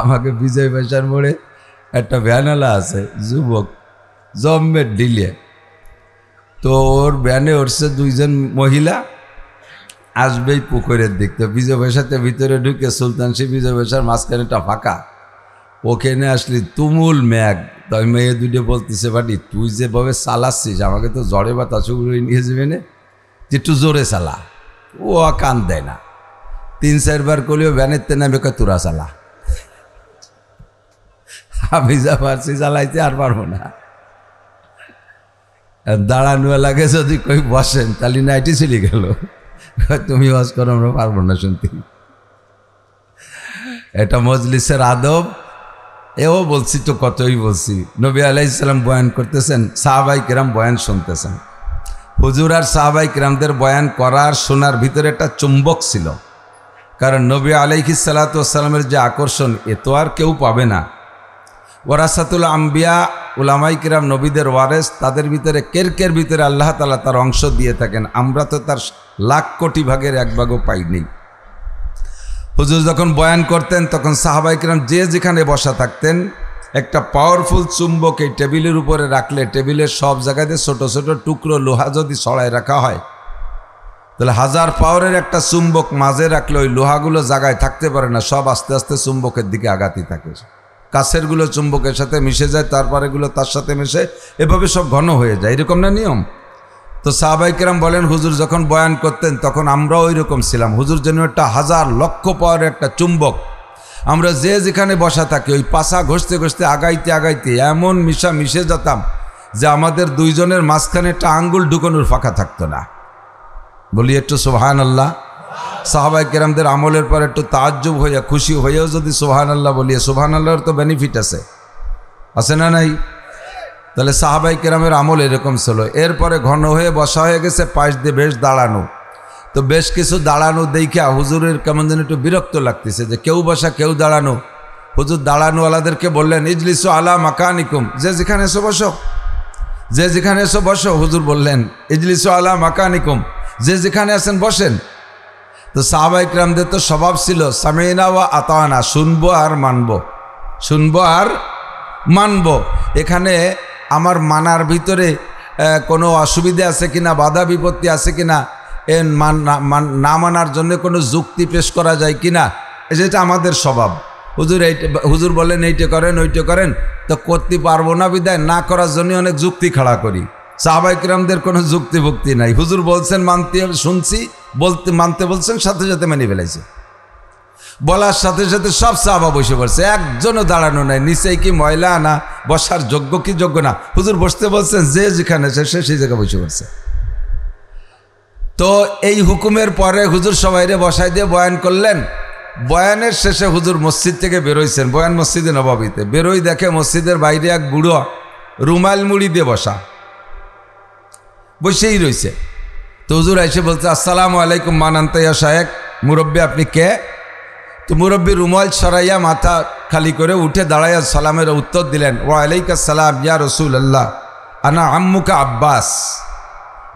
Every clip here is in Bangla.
আমাকে বিজয় বাসার মোড়ে একটা ভ্যানওয়ালা আছে, যুবক, জম্মের ডিলে। তো ওর ভ্যানে উঠছে দুইজন মহিলা, আসবেই পুকুরের দিক। তো বিজয় বাসাতে ভিতরে ঢুকে সুলতানশি বিজয় বাসার মাঝখানেটা ফাঁকা, ওখানে আসলি তুমুল ম্যাগ। তাই মেয়ে দুটো বলতেছে, বাড়ি তুই যেভাবে চালাচ্ছিস আমাকে তো জ্বরে বাতাস উড়ে নিয়ে যাবে না, একটু জোরে চালা। ও কান দেয় না, 3-4 বার করলেও ভ্যানের তে নামে তোরা চালা। আমি যা পারছি চালাইতে আর পারবো না। দাঁড়ানো লাগে যদি কই বসেন তাহলে নাইটি চলে গেল, তুমি ওয়াজ করো আমরা পারবো না শুনতে। এটা মজলিসের আদব। এও বলছি তো কতই বলছি। নবী আলাইহিস সালাম বয়ান করতেছেন, সাহাবাই কিরাম বয়ান শুনতেছেন। হুজুর আর সাহাবাই কিরামদের বয়ান করার শোনার ভিতরে একটা চুম্বক ছিল। কারণ নবী আলাইহিস সালাতু ওয়াস সালামের যে আকর্ষণ এ তো আর কেউ পাবে না। ওয়ারাসাতুল আম্বিয়া, উলামাই কিরাম নবীদের ওয়ারেস, তাদের ভিতরে কের ভিতরে আল্লাহ তাআলা তার অংশ দিয়ে থাকেন। আমরা তো তার লাখ কোটি ভাগের 1 ভাগও পাইনি। হুজুর যখন বয়ান করতেন তখন সাহাবায়ে কিরাম যে যেখানে বসা থাকতেন, একটা পাওয়ারফুল চুম্বক এই টেবিলের উপরে রাখলে টেবিলের সব জায়গাতে ছোট ছোট টুকরো লোহা যদি ছড়ায় রাখা হয়, তাহলে 1000 পাওয়ারের একটা চুম্বক মাঝে রাখলে ওই লোহাগুলো জায়গায় থাকতে পারে না, সব আস্তে আস্তে চুম্বকের দিকে আগাতে থাকে। কাছেরগুলো চুম্বকের সাথে মিশে যায়, তারপরে এগুলো তার সাথে মিশে, এভাবে সব ঘন হয়ে যায়। এরকম না নিয়ম? তো সাহাবায়ে কিরাম বলেন, হুজুর যখন বয়ান করতেন তখন আমরাও ওই রকম ছিলাম। হুজুর যেন একটা 1000 লক্ষ পাওয়ারের একটা চুম্বক, আমরা যে যেখানে বসা থাকি ওই পাশা ঘষতে ঘষতে আগাইতে আগাইতে এমন মিশে যেতাম যে আমাদের দুইজনের মাঝখানে একটা আঙ্গুল ঢুকানোর ফাঁকা থাকতো না। বলি একটু সুবহানাল্লাহ। সাহাবায়ে কেরামদের আমলের পর একটু তাজ্জুব হইয়া খুশি হইয়াও যদি সুবহানাল্লাহ বলি, সুবহানাল্লাহর তো বেনিফিট আছে না নাই? তাহলে সাহাবায়ে কেরামের আমল এরকম ছিল। এরপরে ঘন হয়ে বসা হয়ে গেছে, পাশ দিয়ে বেশ দাঁড়ানো। তো বেশ কিছু দাঁড়ানো দেখা হুজুরের কেমন যেন একটু বিরক্ত লাগতেছে যে কেউ বসা কেউ দাঁড়ানো। হুজুর দাঁড়ানোওয়ালাদেরকে বললেন, ইজলিসু আলা মাকানিকুম, যে যেখানে এসো বসো, যে যেখানে এসো বসো। হুজুর বললেন, ইজলিসু আলা মাকানিকুম, যে যেখানে আছেন বসেন। তো সাহাবায়ে কিরামদের তো স্বভাব ছিল সামিনা ওয়া আতানা, শুনবো আর মানবো, শুনবো আর মানবো। এখানে আমার মানার ভিতরে কোনো অসুবিধা আছে কিনা, বাধা বিপত্তি আছে কিনা, না মানার জন্য কোনো যুক্তি পেশ করা যায় কিনা, যেটা আমাদের স্বভাব। হুজুর বলেন এইটা করেন ওইটা করেন, তো করতে পারবো না বিদায় না করার জন্য অনেক যুক্তি খাড়া করি। সাহাবায়ে কিরামদের কোনো যুক্তি ভক্তি নাই। হুজুর বলছেন মানতে, শুনছি, মানতে বলছেন, সাথে সাথে মেনে ফেলাইছে। বলার সাথে সাথে সব সাহাবা বসে পড়ছে, একজনও দাঁড়ানো নাই। নিচেই কি ময়লা না বসার যোগ্য কি যোগ্য না, হুজুর বসতে বলছেন, যে যেখানে সে সেই জায়গায় বসে পড়ছে। তো এই হুকুমের পরে হুজুর সবাইরে বসাই দিয়ে বয়ান করলেন। বয়ানের শেষে হুজুর মসজিদ থেকে বেরোইছেন, বয়ান মসজিদে নববীতে বেরোই দেখে মসজিদের বাইরে এক বুড়ো রুমাল মুড়ি দিয়ে বসেই রয়েছে। তো হুজুর এসে বলছে, আসসালামু আলাইকুম মান আনতা ইয়া শায়েখ, মুরব্বী আপনি কে? তো মুরব্বী রুমাল ছড়াইয়া মাথা খালি করে উঠে দাঁড়াইয়া সালামের উত্তর দিলেন, ওয়া আলাইকুম সালাম ইয়া রাসূলুল্লাহ, আনা আম্মুকা আব্বাস,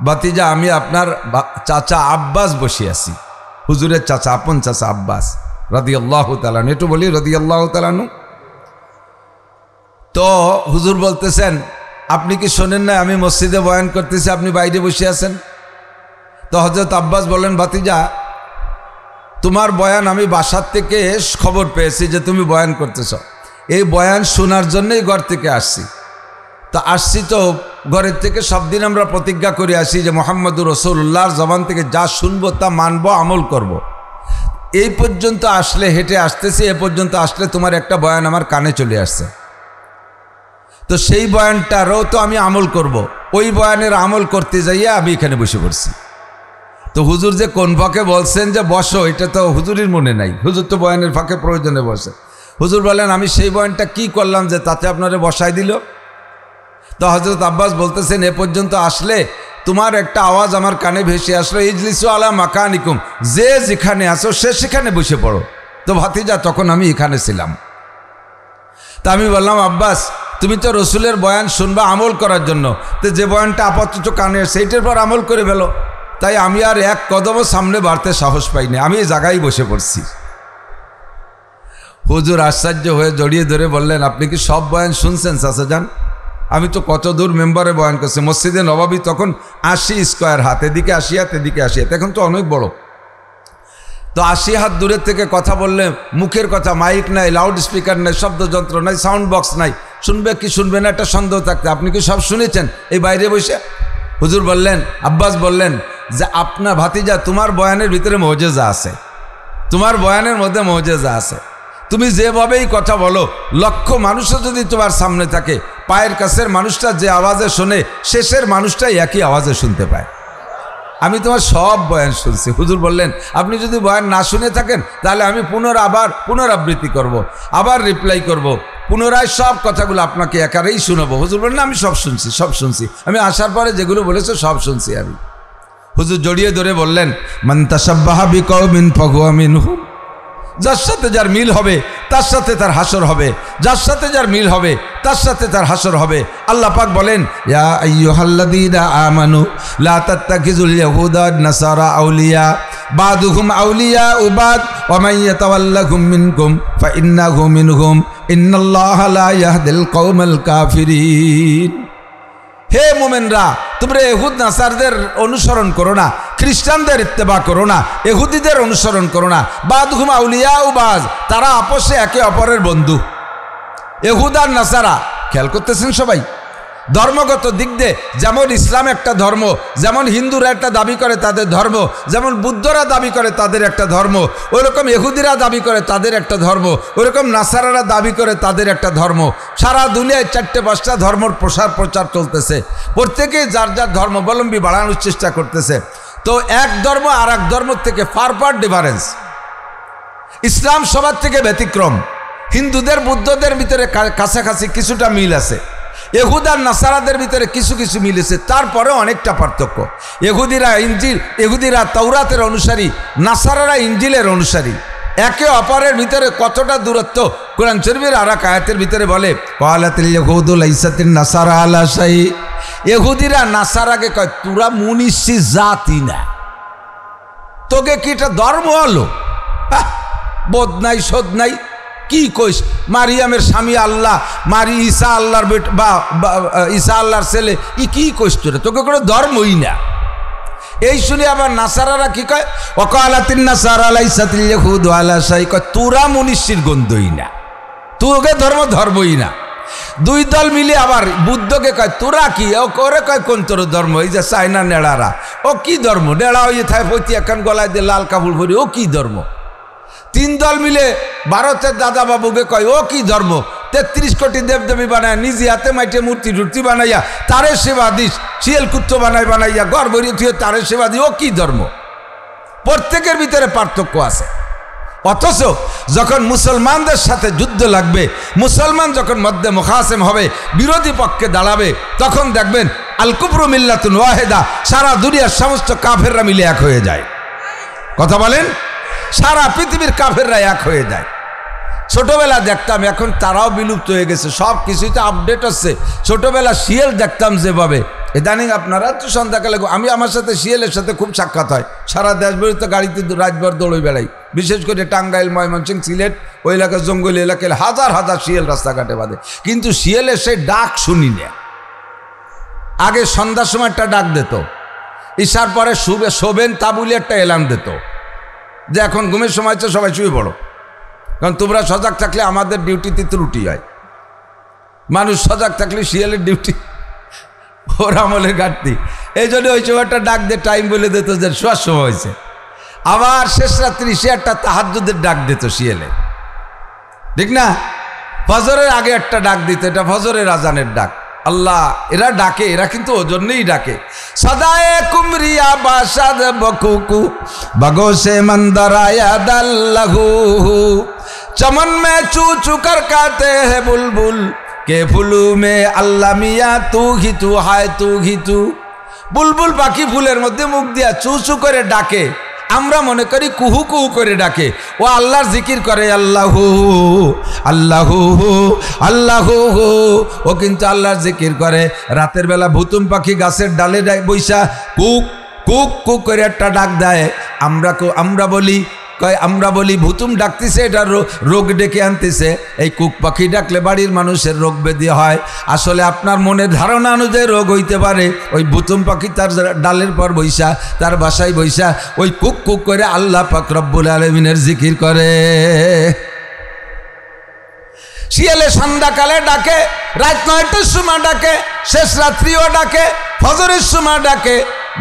বাতিজা আমি আপনার চাচা আব্বাস বসে আছি। হুজুরের চাচা, আপন চাচা আব্বাস রাদিয়াল্লাহু তাআলা, একটু বলি রাদিয়াল্লাহু তাআলা। তো হুজুর বলতেছেন, আপনি কি শোনেন না আমি মসজিদে বয়ান করতেছি, আপনি বাইরে বসে আছেন? তো হযরত আব্বাস বলেন, ভাতিজা তোমার বয়ান আমি বাসার থেকে খবর পেয়েছি যে তুমি বয়ান করতেছ, এই বয়ান শোনার জন্যই ঘর থেকে আসছি। তো আসছি তো ঘরের থেকে সব দিন আমরা প্রতিজ্ঞা করে আসি যে মুহাম্মদুর রাসূলুল্লাহর জবান থেকে যা শুনবো তা মানবো, আমল করব। এই পর্যন্ত আসলে হেঁটে আসতেছি, এ পর্যন্ত আসলে তোমার একটা বয়ান আমার কানে চলে আসছে, তো সেই বয়ানটারও তো আমি আমল করব। ওই বয়ানের আমল করতে যাইয়া আমি এখানে বসে পড়ছি। তো হুজুর যে কোন ফাঁকে বলছেন যে বসো, এটা তো হুজুরের মনে নাই। হুজুর তো বয়ানের ফাঁকে প্রয়োজনে বসে। হুজুর বলেন, আমি সেই বয়ানটা কি করলাম যে তাতে আপনারা বসাই দিল? তো হযরত আব্বাস বলতেছেন, এ পর্যন্ত আসলে তোমার একটা আওয়াজ আমার কানে ভেসে আসলো, ইজলিসু আলা মাকানিকুম, যে যেখানে আসো সে সেখানে বসে পড়ো। তো ভাতিজা তখন আমি এখানে ছিলাম। তা আমি বললাম, আব্বাস তুমি তো রসুলের বয়ান শুনবা আমল করার জন্য, তো যে বয়ানটা আপাতত কানে সেইটার পর আমল করে ফেলো। তাই আমি আর এক কদমও সামনে বাড়তে সাহস পাইনি, আমি এই জায়গায় বসে পড়ছি। হুজুর আশ্চর্য হয়ে জড়িয়ে ধরে বললেন, আপনি কি সব বয়ান শুনছেন চাচা যান? আমি তো কত দূর মেম্বারে বয়ান করছি। মসজিদে নবাবী তখন 80 স্কোয়ার হাত, এদিকে 80 হাত এদিকে 80 হাত, এখন তো অনেক বড়। তো 80 হাত দূরের থেকে কথা বললে মুখের কথা, মাইক নাই, লাউড স্পিকার নাই, শব্দযন্ত্র নাই, সাউন্ড বক্স নাই, শুনবে কি শুনবে না একটা সন্দেহ থাকতে। আপনি কি সব শুনেছেন এই বাইরে বসে? হুজুর বললেন, আব্বাস বললেন যে আপনার ভাতিজা, তোমার বয়ানের ভিতরে মুজিজা আছে, তোমার বয়ানের মধ্যে মুজিজা আছে। তুমি যেভাবেই কথা বলো, লক্ষ মানুষও যদি তোমার সামনে থাকে, পায়ের কাছের মানুষটা যে আওয়াজে শোনে, শেষের মানুষটাই একই আওয়াজে শুনতে পায়। আমি তোমার সব বয়ান শুনছি। হুজুর বললেন, আপনি যদি বয়ান না শুনে থাকেন তাহলে আমি পুনরাবৃত্তি করব, আবার রিপ্লাই করব, পুনরায় সব কথাগুলো আপনাকে একারেই শোনাবো। হুজুর বললেন, আমি সব শুনছি, সব শুনছি, আমি আসার পরে যেগুলো বলেছো সব শুনছি আমি। হুজুর জড়িয়ে ধরে বললেন, মান তাশাব্বাহা বিকওমিন ফাহুয়া মিনহুম। যার সাথে যার মিল হবে তার সাথে তার হাসর হবে, যার সাথে যার মিল হবে তার সাথে তার হাসর হবে। আল্লাহ পাক বলেন, ইয়া আইয়ুহাল্লাযীনা আমানু লা তাত্তাখিযুল ইয়াহুদা ওয়ান নাসারা আউলিয়া বাদুহুম আউলিয়াউ বাদ ওয়া মান ইয়াতাওয়াল্লাহুম মিনকুম ফাইন্নাহু মিনহুম ইন্নাল্লাহা লা ইয়াহদিল কওমাল কাফিরিন। হে মোমেনরা, তোমরা ইহুদ নাসারদের অনুসরণ করো না, খ্রিস্টানদের ইত্তেবা করো না, ইহুদিদের অনুসরণ করো না। বাদহুম আউলিয়াউ বাজ, তারা আপসে একে অপরের বন্ধু। ইহুদ আর নাসারা, খেয়াল করতেছেন সবাই, ধর্মগত দিক দিয়ে যেমন ইসলাম একটা ধর্ম, যেমন হিন্দুরা একটা দাবি করে তাদের ধর্ম, যেমন বুদ্ধরা দাবি করে তাদের একটা ধর্ম, ওইরকম ইহুদিরা দাবি করে তাদের একটা ধর্ম, ওইরকম নাসারারা দাবি করে তাদের একটা ধর্ম। সারা দুনিয়ায় 4-5টা ধর্মর প্রচার চলতেছে, প্রত্যেকেই যার যার ধর্মাবলম্বী বাড়ানোর চেষ্টা করতেছে। তো এক ধর্ম আর এক ধর্ম থেকে ফার ডিফারেন্স। ইসলাম সবার থেকে ব্যতিক্রম। হিন্দুদের বুদ্ধদের ভিতরে কাছাকাছি কিছুটা মিল আছে, ইহুদ আর নাসারাদের ভিতরে কিছু কিছু মিল আছে, তারপরে অনেকটা পার্থক্য। ইহুদিরা তাওরাতের অনুসারী, নাসারারা ইনজিলের অনুসারী। একে অপরের ভিতরে কতটা দূরত্ব কোরআন শরীফের আর এক আয়াতের ভিতরে বলে, ক্বালাতিল ইয়াহুদু লাইসাতিন নাসারা আলা শাই। ইহুদিরা নাসারাকে কয়, তোরা মুনিশি জাতি না, তোকে কি এটা ধর্ম হলো? বোধ নাই শোধ নাই, কি কইস? মারিয়ামের স্বামী আল্লাহ, ঈসা আল্লাহর বা ঈসা আল্লাহর ছেলে, কি কইস তোরে? তোকে কোনো ধর্মই না। এই শুনে আবার নাসারারা কি কয়, ওয়াকালাতিন নাসারা লাইসাতিল ইয়াহুদু আলা শাই, কয় তোরা মনীষীর গন্ধই না, তোকে ধর্মই না। দুই দল মিলে আবার বুদ্ধকে কয়, তোরা কি? ও করে কয়, কোন তোর ধর্ম? এই যে চায়না নেড়ারা, ও কি ধর্ম? নেড়া হয়ে থাকে পতি এখন গলায় দিয়ে লাল কাপড় পরি, ও কি ধর্ম? তিন দল মিলে ভারতের দাদা বাবুকে কয়, ও কি ধর্ম? 33 কোটি দেবদেবী বানায়, নিজে হাতে মাইটে মূর্তি বানাইয়া তারে সেবা দিস, শিয়াল কুত্ত বানাইয়া গড় ভরিয়ে তারে সেবা দি, ও কি ধর্ম? প্রত্যেকের ভিতরে পার্থক্য আছে। অথচ যখন মুসলমানদের সাথে যুদ্ধ লাগবে, মুসলমান যখন মধ্যে মুখাসেম হবে, বিরোধী পক্ষে দাঁড়াবে, তখন দেখবেন আল কুফরু মিল্লাতুন ওয়াহিদা, সারা দুনিয়ার সমস্ত কাফেররা মিলে এক হয়ে যায়। কথা বলেন, সারা পৃথিবীর কাফেররা এক হয়ে যায়। ছোটবেলা দেখতাম, এখন তারাও বিলুপ্ত হয়ে গেছে, সব কিছুই তো আপডেট হচ্ছে। ছোটবেলা শিয়াল দেখতাম যেভাবে, ইদানিং আপনারা তো সন্ধ্যাকালে, আমার সাথে শিয়ালের সাথে খুব সাক্ষাৎ হয়। সারা দেশভরিত গাড়িতে রাতভর দৌড়ে বেড়াই, বিশেষ করে টাঙ্গাইল, ময়মনসিংহ, সিলেট ওই এলাকা, জঙ্গলি এলাকায় হাজার হাজার শিয়াল রাস্তাঘাটে বাঁধে, কিন্তু শিয়ালের সেই ডাক শুনি না। আগে সন্ধ্যার সময় একটা ডাক দিত, ঈশার পরে শোবেন তা বলে একটা এলান দিত যে এখন ঘুমের সময় তো সবাই শুয়ে পড়ো, কারণ তোমরা সজাগ থাকলে আমাদের ডিউটিতে ত্রুটি হয়। মানুষ সজাগ থাকলে শিয়ালের ডিউটি, ওর আমলের ঘাটতি। এই জন্য ওই সময়টা ডাক দিয়ে টাইম বলে দিত যে শোয়ার সময় হয়েছে। আবার শেষ রাত্রি সে একটা তাহাজ্জুদের ডাক দিত শিয়ালে, ঠিক না? ফজরের আগে একটা ডাক দিত, এটা ফজরের আজানের ডাক। আল্লাহ, এরা ডাকে, এরা কিন্তু ও জন্যই ডাকে। সদায়ে কুমরিয়া বাসাদ বকুকু বগোসে মন্দরায়া দাল্লাহু, চমন মে চু চু কর কাতে হে বুলবুল, কে ফুলু মে আল্লাহ মিয়া তু ঘি তু, হায় তু ঘি তু। বুলবুল পাখি ফুলের মধ্যে মুখ দিয়া চু চু করে ডাকে, আমরা মনে করি কুহু কুহু করে ডাকে। ও আল্লাহর জিকির করে, আল্লাহু আল্লাহু আল্লাহু, ও কিন্তু আল্লাহর জিকির করে। রাতের বেলা ভুতুম পাখি গাছের ডালে বৈশা কুক কুক কুক করে একটা ডাক দেয়। আমরা বলি কয় আমরা বলি ভুতুম ডাকতেছে, এটা রোগ ডেকে আনতেছে। এই কুক পাখি ডাকলে বাড়ির মানুষের রোগ ব্যাধি হয়। আসলে আপনার মনের ধারণা অনুযায়ী রোগ হইতে পারে। ওই ভুতুম পাখি তার ডালের পর বৈশা, তার বাসায় বৈশা ওই কুক কুক করে আল্লাহ পাক রব্বুল আলামিনের জিকির করে। শিয়ালে সন্ধ্যাকালে ডাকে, রাত 9টার সময় ডাকে, শেষ রাত্রিও ডাকে, ফজরের সময় ডাকে,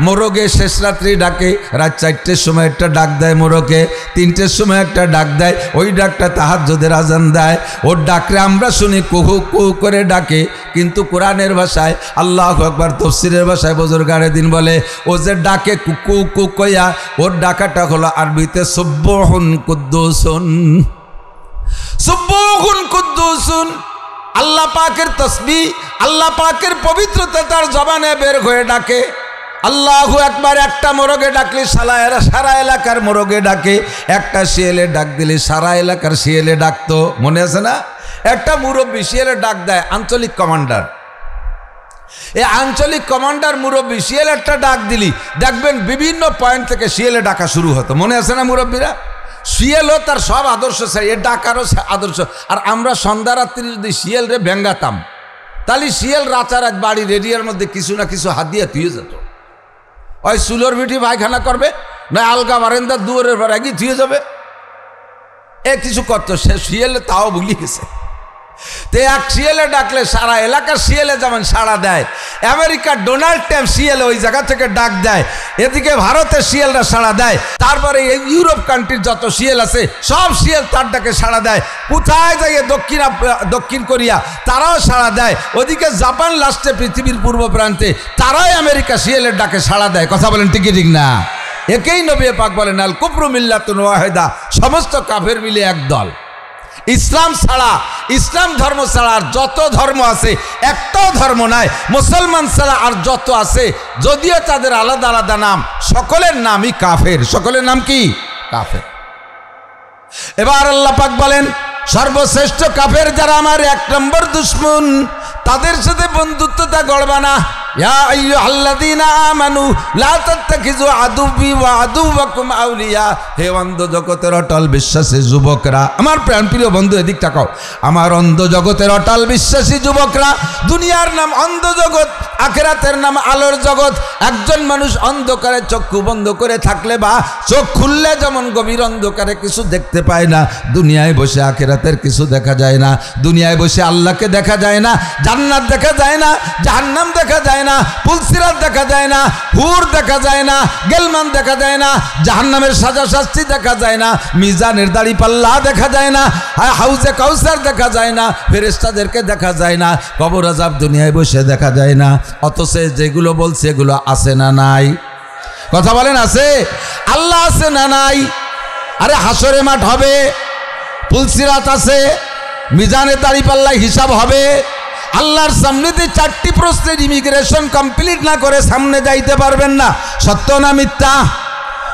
মোরগে শেষ রাত্রি ডাকে, রাত 4টের সময় একটা ডাক দেয় মোরগে, 3টের সময় একটা ডাক দেয়, ওই ডাকটা তাহাজ্জুদের আজান দেয়। ওর ডাকরে আমরা শুনি কুহু কুহু করে ডাকে, কিন্তু কোরআনের ভাষায় আল্লাহু আকবার, তাফসীরের ভাষায় বুজুর্গানে দিন বলে ও যে ডাকে কুকু কুক কইয়া, ওর ডাকাটা হলো আরবিতে সুবহুন কুদ্দুসুন। সুবহুন কুদ্দুসুন, আল্লাহ পাকের তসবিহ, আল্লাহ পাকের পবিত্রতা তার জবানে বের হয়ে ডাকে। আল্লাহু আকবার একটা মোরগে ডাকলে সারা এলাকার মোরগে ডাকে, একটা শিয়ালে ডাক দিলে সারা এলাকার শিয়ালে ডাকতো। মনে আছে না? একটা মুরব্বী শিয়ালে ডাক দেয়, আঞ্চলিক কমান্ডার। এই আঞ্চলিক কমান্ডার মুরব্বী শিয়ালে একটা ডাক দিলি দেখবেন বিভিন্ন পয়েন্ট থেকে শিয়ালে ডাকা শুরু হতো। মনে আছে না মুরব্বীরা? শিয়ালও তার সব আদর্শ চাই, এ ডাকারও আদর্শ। আর আমরা সন্ধ্যা রাত্রি যদি শিয়ালরে ব্যঙ্গাতাম, তাহলে শিয়াল রাতারাত বাড়ি রেডিয়ার মধ্যে কিছু না কিছু হাত দিয়ে ধুয়ে যেত। ওই চুলোর ভিটি পায়খানা করবে, না আলগা বারান্দার দুয়ারের পর আগে ধুয়ে যাবে, এ কিছু করতো। সে শিয়ালে তাও ভুলি গেছে। তো এক শিয়ালে ডাকলে সারা এলাকার শিয়ালে যেমন সাড়া দেয়, আমেরিকার ডোনাল্ড ট্রাম্প শিয়ালে ওই জায়গা থেকে ডাক দেয়, এদিকে ভারতের শিয়ালরা সাড়া দেয়, তারপরে এই ইউরোপ কান্ট্রির যত শিয়াল আছে সব শিয়াল তার ডাকে সাড়া দেয়। কোথায় যাইয়ে দক্ষিণ কোরিয়া তারাও সাড়া দেয়, ওদিকে জাপান লাস্টে পৃথিবীর পূর্ব প্রান্তে তারাই আমেরিকা শিয়ালের ডাকে সাড়া দেয়। কথা বলেন ঠিক ঠিক না? একেই নবী পাক বলেন আল কুফরু মিল্লাতুন ওয়াহিদা, সমস্ত কাফের মিলে এক দল। ইসলাম ছাড়া, ইসলাম ধর্ম ছাড়া আর যত ধর্ম আছে একটাও ধর্ম নাই। মুসলমান ছাড়া আর যত আছে, যদিও তাদের আলাদা আলাদা নাম, সকলের নামই কাফের। সকলের নাম কি? কাফের। এবার আল্লাহ পাক বলেন সর্বশ্রেষ্ঠ কাফের যারা আমার 1 নম্বর দুশমন, তাদের সাথে বন্ধুত্বতা গড়বা না। ইয়া আইয়ুহাল্লাযীনা আমানু লা তাত্তাখিযু আদুব্বি ওয়া আদুওয়াকুম আউলিয়া। হে অন্ধ জগতের অটল বিশ্বাসী যুবকরা, আমার প্রাণপ্রিয় বন্ধু এদিক তাকাও, আমার অন্ধ জগতের অটল বিশ্বাসী যুবকরা, দুনিয়ার নাম অন্ধ জগৎ, আখিরাতের নাম আলোর জগৎ। একজন মানুষ অন্ধকারে চক্ষু বন্ধ করে থাকলে বা চোখ খুললে যেমন গভীর অন্ধকারে কিছু দেখতে পায় না, দুনিয়ায় বসে আখিরাতের কিছু দেখা যায় না। দুনিয়ায় বসে আল্লাহকে দেখা যায় না, জান্নাত দেখা যায় না, জাহান্নাম দেখা যায় না, পুলসিরাত দেখা যায় না, হুর দেখা যায় না, গেলমান দেখা যায় না, জাহান্নামের সাজা শাস্তি দেখা যায় না, মিজানের দাড়ি পাল্লা দেখা যায় না, হাউজে কাউসার দেখা যায় না, ফেরেশতাদেরকে দেখা যায় না, কবর আযাব দুনিয়ায় বসে দেখা যায় না। অথচ যেগুলো বলছে এগুলো আছে না নাই? কথা বলেন আছে? আল্লাহ আছে না নাই? আরে হাসরে মাঠ হবে, পুলসিরাত আছে, মিজানে দাড়ি পাল্লায় হিসাব হবে। আল্লাহর সামনেতে 4টি প্রশ্নের ইমিগ্রেশন কমপ্লিট না করে সামনে যাইতে পারবেন না। সত্য না মিথ্যা?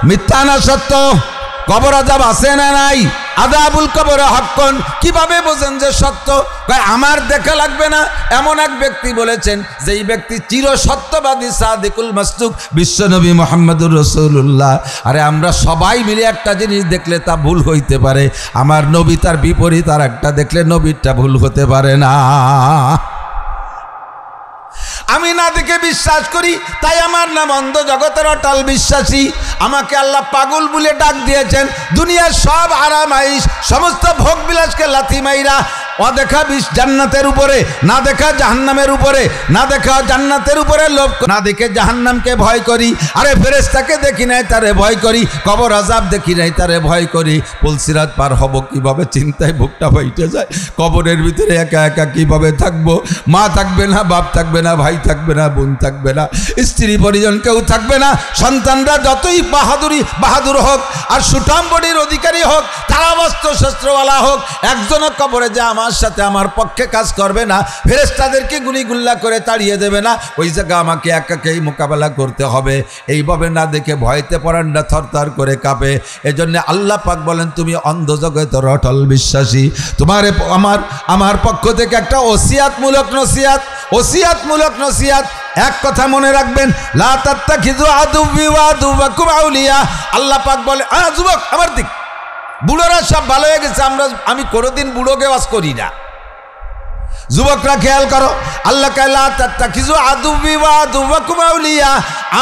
মিথ্যা না সত্য? কবর আযাব আছে না নাই? আযাবুল কবর হাক্কুন। কিভাবে বোঝেন যে সত্য? আমার দেখা লাগবে না। এমন এক ব্যক্তি বলেছেন, যেই ব্যক্তি চির সত্যবাদী সাদিকুল মাসদুক বিশ্বনবী মুহাম্মদুর রাসূলুল্লাহ। আরে আমরা সবাই মিলে একটা জিনিস দেখলে তা ভুল হইতে পারে, আমার নবী তার বিপরীত আর একটা দেখলে নবীরটা ভুল হতে পারে না। আমি না দেখে বিশ্বাস করি, তাই আমার নাম অন্ধ জগতের অটল বিশ্বাসী। আমাকে আল্লাহ পাগল বলে ডাক দিয়েছেন। দুনিয়ার সব আরাম আইশ, সমস্ত ভোগ বিলাসকে লাথি মাইরা অদেখা বিষ জান্নাতের উপরে, না দেখা জাহান্নামের উপরে, না দেখা জান্নাতের উপরে লোভ, না দেখে জাহান্নামকে ভয় করি। আরে ফেরেশতাকে দেখি নাই তারে ভয় করি, কবর আযাব দেখি নাই তারে ভয় করি। পুলসিরাত পার হব কিভাবে চিন্তায় বুকটা ফাইটে যায়। কবরের ভিতরে একা একা কিভাবে থাকবো? মা থাকবে না, বাপ থাকবে না, ভাই থাকবে না, বোন থাকবে না, স্ত্রী পরিজন কেউ থাকবে না। সন্তানরা যতই বাহাদুর হোক আর সুঠাম বডির অধিকারী হোক, তারা অস্ত্র শস্ত্রওয়ালা হোক, একজনও কবরে যে আমার সাথে আমার পক্ষে কাজ করবে না, ফেরেশতাদেরকে গুলিগুল্লা করে তাড়িয়ে দেবে না। ওই জায়গা আমাকে একাকেই মোকাবেলা করতে হবে। এইভাবে না দেখে ভয়তে পরানটা থরথর করে কাঁপে। এজন্য আল্লাহ পাক বলেন, তুমি অন্ধ জগতের অটল বিশ্বাসী। তোমার আমার পক্ষ থেকে একটা ওসিয়াতমূলক নসিহত। এক কথা মনে রাখবেন, লা তাত্তাখিযু আদুব্বি ওয়া আদুওয়াকুম আউলিয়া। আল্লাহ পাক বলে, যুবক আমার দিক, বুড়োরা সব ভালো হয়ে গেছে, আমি কোনোদিন বুড়োকে ওয়াজ করি না। যুবকরা খেয়াল করো, আল্লাহ কালা তাত্তাখিযু আদুওয়ি ওয়া আদুওয়াকুম আউলিয়া,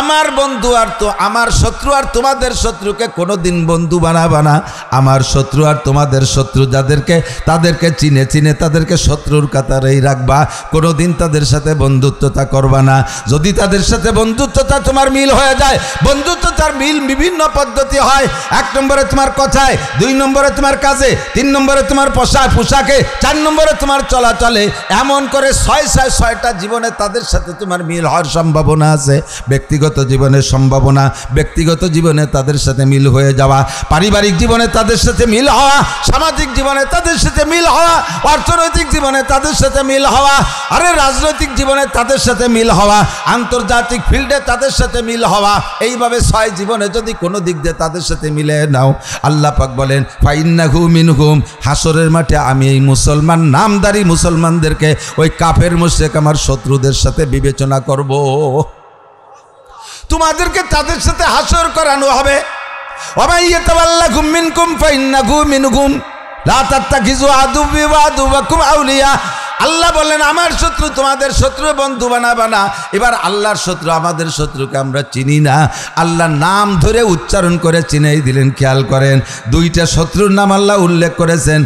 আমার বন্ধু আর তো আমার শত্রু আর তোমাদের শত্রুকে কোনোদিন বন্ধু বানাবা না। আমার শত্রু আর তোমাদের শত্রু তাদেরকে চিনে চিনে তাদেরকে শত্রুর কাতারেই রাখবা, কোনোদিন তাদের সাথে বন্ধুত্বতা করবা না। যদি তাদের সাথে বন্ধুত্বতা তোমার মিল হয়ে যায়, বন্ধুত্বতার মিল বিভিন্ন পদ্ধতি হয়। 1 নম্বরে তোমার কথায়, 2 নম্বরে তোমার কাজে, 3 নম্বরে তোমার পোশাকে, 4 নম্বরে তোমার চলাচলে। এমন করে 6টা জীবনে তাদের সাথে তোমার মিল হওয়ার সম্ভাবনা আছে। ব্যক্তিগত জীবনের সম্ভাবনা, ব্যক্তিগত জীবনে তাদের সাথে মিল হয়ে যাওয়া, পারিবারিক জীবনে তাদের সাথে মিল হওয়া, সামাজিক জীবনে তাদের সাথে মিল হওয়া, অর্থনৈতিক জীবনে তাদের সাথে মিল হওয়া, আরে রাজনৈতিক জীবনে তাদের সাথে মিল হওয়া, আন্তর্জাতিক ফিল্ডে তাদের সাথে মিল হওয়া। এইভাবে 6 জীবনে যদি কোনো দিক দিয়ে তাদের সাথে মিলে নাও, আল্লাহ পাক বলেন ফাইন্নাহু মিনহুম, হাসরের মাঠে আমি এই মুসলমান নামদারি মুসলমানদেরকে ওই কাফের মুশরিক আমার শত্রুদের সাথে বিবেচনা করব। তোমাদেরকে তাদের সাথে হাসর করানো হবে। ওয়ামান ইয়াতাওয়াল্লাকুম মিনকুম ফাইন্নাহু মিনহুম লা তাত্তাখিযু আদুওয়ি ওয়া আদুওয়াকুম আউলিয়া। আল্লাহ বললেন আমার শত্রু তোমাদের শত্রু বন্ধু বানাবা না। এবার আল্লাহর শত্রু আমাদের শত্রুকে আমরা চিনি না, আল্লাহর নাম ধরে উচ্চারণ করে চিনেই দিলেন। খেয়াল করেন, 2টা শত্রুর নাম আল্লাহ উল্লেখ করেছেন,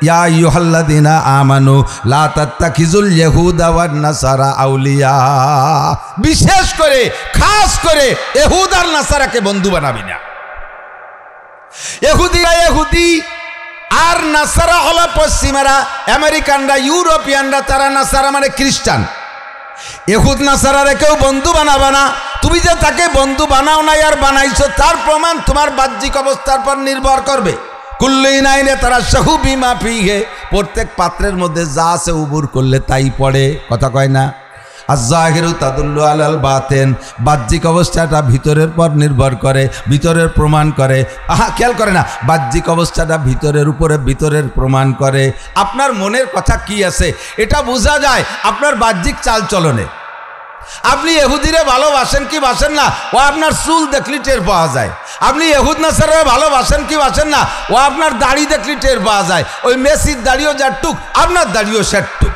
ইয়া আইয়ুহাল্লাযীনা আমানু লা তাত্তাখিযুল ইয়াহুদা ওয়ান নাসারা আউলিয়া। বিশেষ করে খাস করে ইহুদ আর নাসারাকে বন্ধু বানাবি না। ইহুদি আর নাসারা হলো পশ্চিমারা, আমেরিকানরা, ইউরোপিয়ানরা, তারা নাসারা মানে খ্রিস্টান। ইহুদ নাসারারে কেউ বন্ধু বানাবে না। তুমি যে তাকে বন্ধু বানাও নাই আর বানাইছো, তার প্রমাণ তোমার বাহ্যিক অবস্থার পর নির্ভর করবে। কুল্লু ইনাইনে তারা শাহু বিমা ফিহে, প্রত্যেক পাত্রের মধ্যে যা আছে উবুর করলে তাই পড়ে, কথা কয় না। আয-যাহিরু তাদুল্লু আলাল বাতিন, বাহ্যিক অবস্থাটা ভিতরের পর নির্ভর করে, ভিতরের প্রমাণ করে। খেয়াল করে না, বাহ্যিক অবস্থাটা ভিতরের উপরে ভিতরের প্রমাণ করে। আপনার মনের কথা কি আছে এটা বোঝা যায় আপনার বাহ্যিক চাল চলনে। আপনি ইহুদিরে ভালোবাসেন কি বাসেন না, ও আপনার চুল দেখলি টের পাওয়া যায়। আপনি ইহুদ নাসারারে ভালোবাসেন কি বাসেন না, ও আপনার দাড়ি দেখলি টের পাওয়া যায়। ওই মেসির দাড়িও যাটুক, আপনার দাড়িও সেটুক।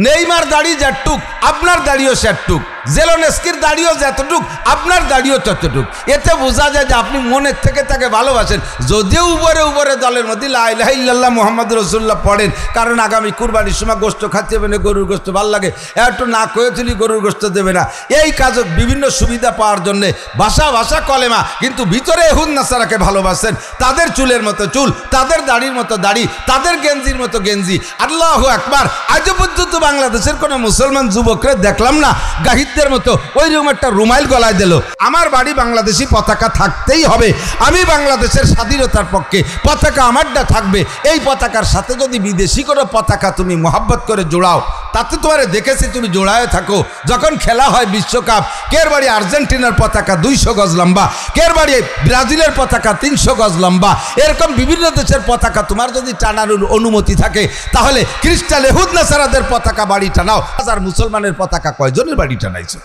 নেইমার দাড়ি যেটুক, আপনার দাড়িও সেটুক। জেলোনেস্কির দাড়িও যতটুক, আপনার দাড়িও ততটুক। এতে বোঝা যায় যে আপনি মনের থেকে তাকে ভালোবাসেন। যদিও উপরে দলের মধ্যে লা ইলাহা ইল্লাল্লাহ মুহাম্মাদুর রাসূলুল্লাহ পড়েন, কারণ আগামী কুরবানির সময় গোশত খাতে হবে না, গরুর গোশত ভালো লাগে, একটু না কয়ে তুলি গরুর গোশত দেবে না, এই কাজ বিভিন্ন সুবিধা পাওয়ার জন্যে ভাষা কলেমা, কিন্তু ভিতরে ইহুদ নাসারাকে ভালোবাসেন। তাদের চুলের মতো চুল, তাদের দাড়ির মতো দাড়ি, তাদের গেঞ্জির মতো গেঞ্জি। আল্লাহু আকবার। আজ পর্যন্ত বাংলাদেশের কোনো মুসলমান যুবকরা দেখলাম না গাহিদদের মতো ওইরকম একটা রুমাইল গলায় দিল। আমার বাড়ি বাংলাদেশি পতাকা থাকতেই হবে, আমি বাংলাদেশের স্বাধীনতার পক্ষে, পতাকা আমারটা থাকবে। এই পতাকার সাথে যদি বিদেশি কোনো পতাকা তুমি মোহাব্বত করে জোড়াও, তাতে তোমারে দেখেছি তুমি জোড়ায় থাকো। যখন খেলা হয় বিশ্বকাপ, কের বাড়ি আর্জেন্টিনার পতাকা 200 গজ লম্বা, কের বাড়ি ব্রাজিলের পতাকা 300 গজ লম্বা, এরকম বিভিন্ন দেশের পতাকা তোমার যদি টানার অনুমতি থাকে, তাহলে খ্রিস্টান ইহুদ নাসারাদের পতাকা বাড়ি টানাও। হাজার মুসলমানের পতাকা কয়জনের বাড়ি টানাইছো?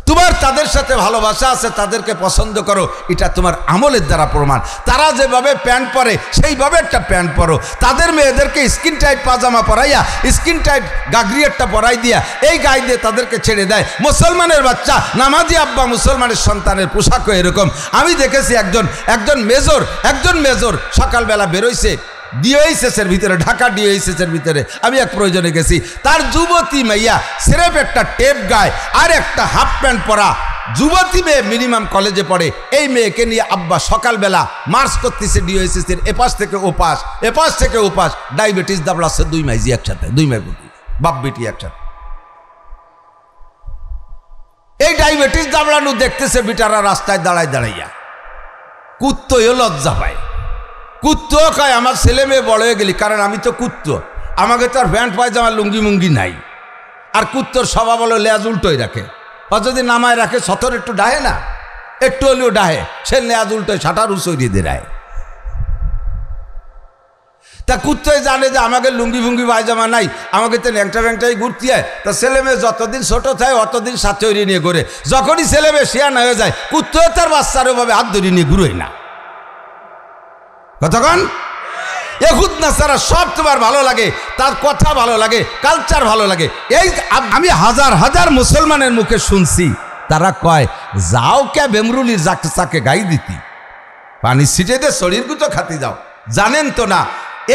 তোমার তাদের সাথে ভালোবাসা আছে, তাদেরকে পছন্দ করো, এটা তোমার আমলের দ্বারা প্রমাণ। তারা যেভাবে প্যান্ট পরে সেইভাবে একটা প্যান্ট পরো। তাদের মেয়েদেরকে স্কিন টাইট পাজামা পরাইয়া, স্কিন টাইট গাগরিয়ারটা পরাই দিয়া এই গায়ে দিয়ে তাদেরকে ছেড়ে দেয়। মুসলমানের বাচ্চা, নামাজি আব্বা মুসলমানের সন্তানের পোশাকও এরকম। আমি দেখেছি একজন মেজর সকালবেলা বেরোইছে ডিওএইচএসের ভিতরে, ঢাকা ডিওএইচএসের ভিতরে। আমি এক প্রয়োজনে গেছি, তার যুবতী মাইয়া সেরেফ একটা টেপ গায়ে আর একটা হাফ প্যান্ট পরা যুবতী মেয়ে, মিনিমাম কলেজে পড়ে। এই মেয়েকে নিয়ে আব্বা সকালবেলা মার্চ করতেছে ডিওএইচএসের এপাশ থেকে ওপাশ, ডায়াবেটিস দাবড়াচ্ছে 2 মাইজি একসাথে, 2 মাই বাপ বেটি একসাথে। এই ডায়াবেটিস দাবড়ানো দেখতেছে বিটারা রাস্তায় দাঁড়াইয়া, কুত্তও লজ্জা পায়। কুত্তো কয় আমার ছেলে মেয়ে বড় হয়ে গেলি, কারণ আমি তো কুত্তো, আমাকে তো আর প্যান্ট পায়জামা লুঙ্গি মুঙ্গি নাই। আর কুত্তোর স্বভাব হলো লেজ উল্টোই রাখে, আর যদি নামায় রাখে সতর একটু ডাহে না, একটু হলেও ডাহে, সে লেজ উল্টোয় ছাটার উচড়িয়ে দিয়ে দেয়। তা কুত্তোয় জানে যে আমাকে লুঙ্গি ফুঙ্গি পায়জামা নাই, আমাকে তো ল্যাংটা ব্যাংটাই ঘুরতে হয়। তা ছেলে মেয়ে যতদিন ছোট থাকে অতদিন সাথে নিয়ে ঘুরে। যখনই ছেলে মেয়ে শিয়ানা হয়ে যায়, কুত্তো তার বাচ্চার ওভাবে হাত ধরিয়ে নিয়ে ঘুরোয় না। কতক্ষণ? ইহুদ নাসারা সব তোমার ভালো লাগে, তার কথা ভালো লাগে, কালচার ভালো লাগে। এই আমি হাজার হাজার মুসলমানের মুখে শুনছি, তারা কয় যাও কে বেমরুলির চাকে গাই দিতি, পানি ছিটে দে শরীর গুতো খাতি যাও। জানেন তো না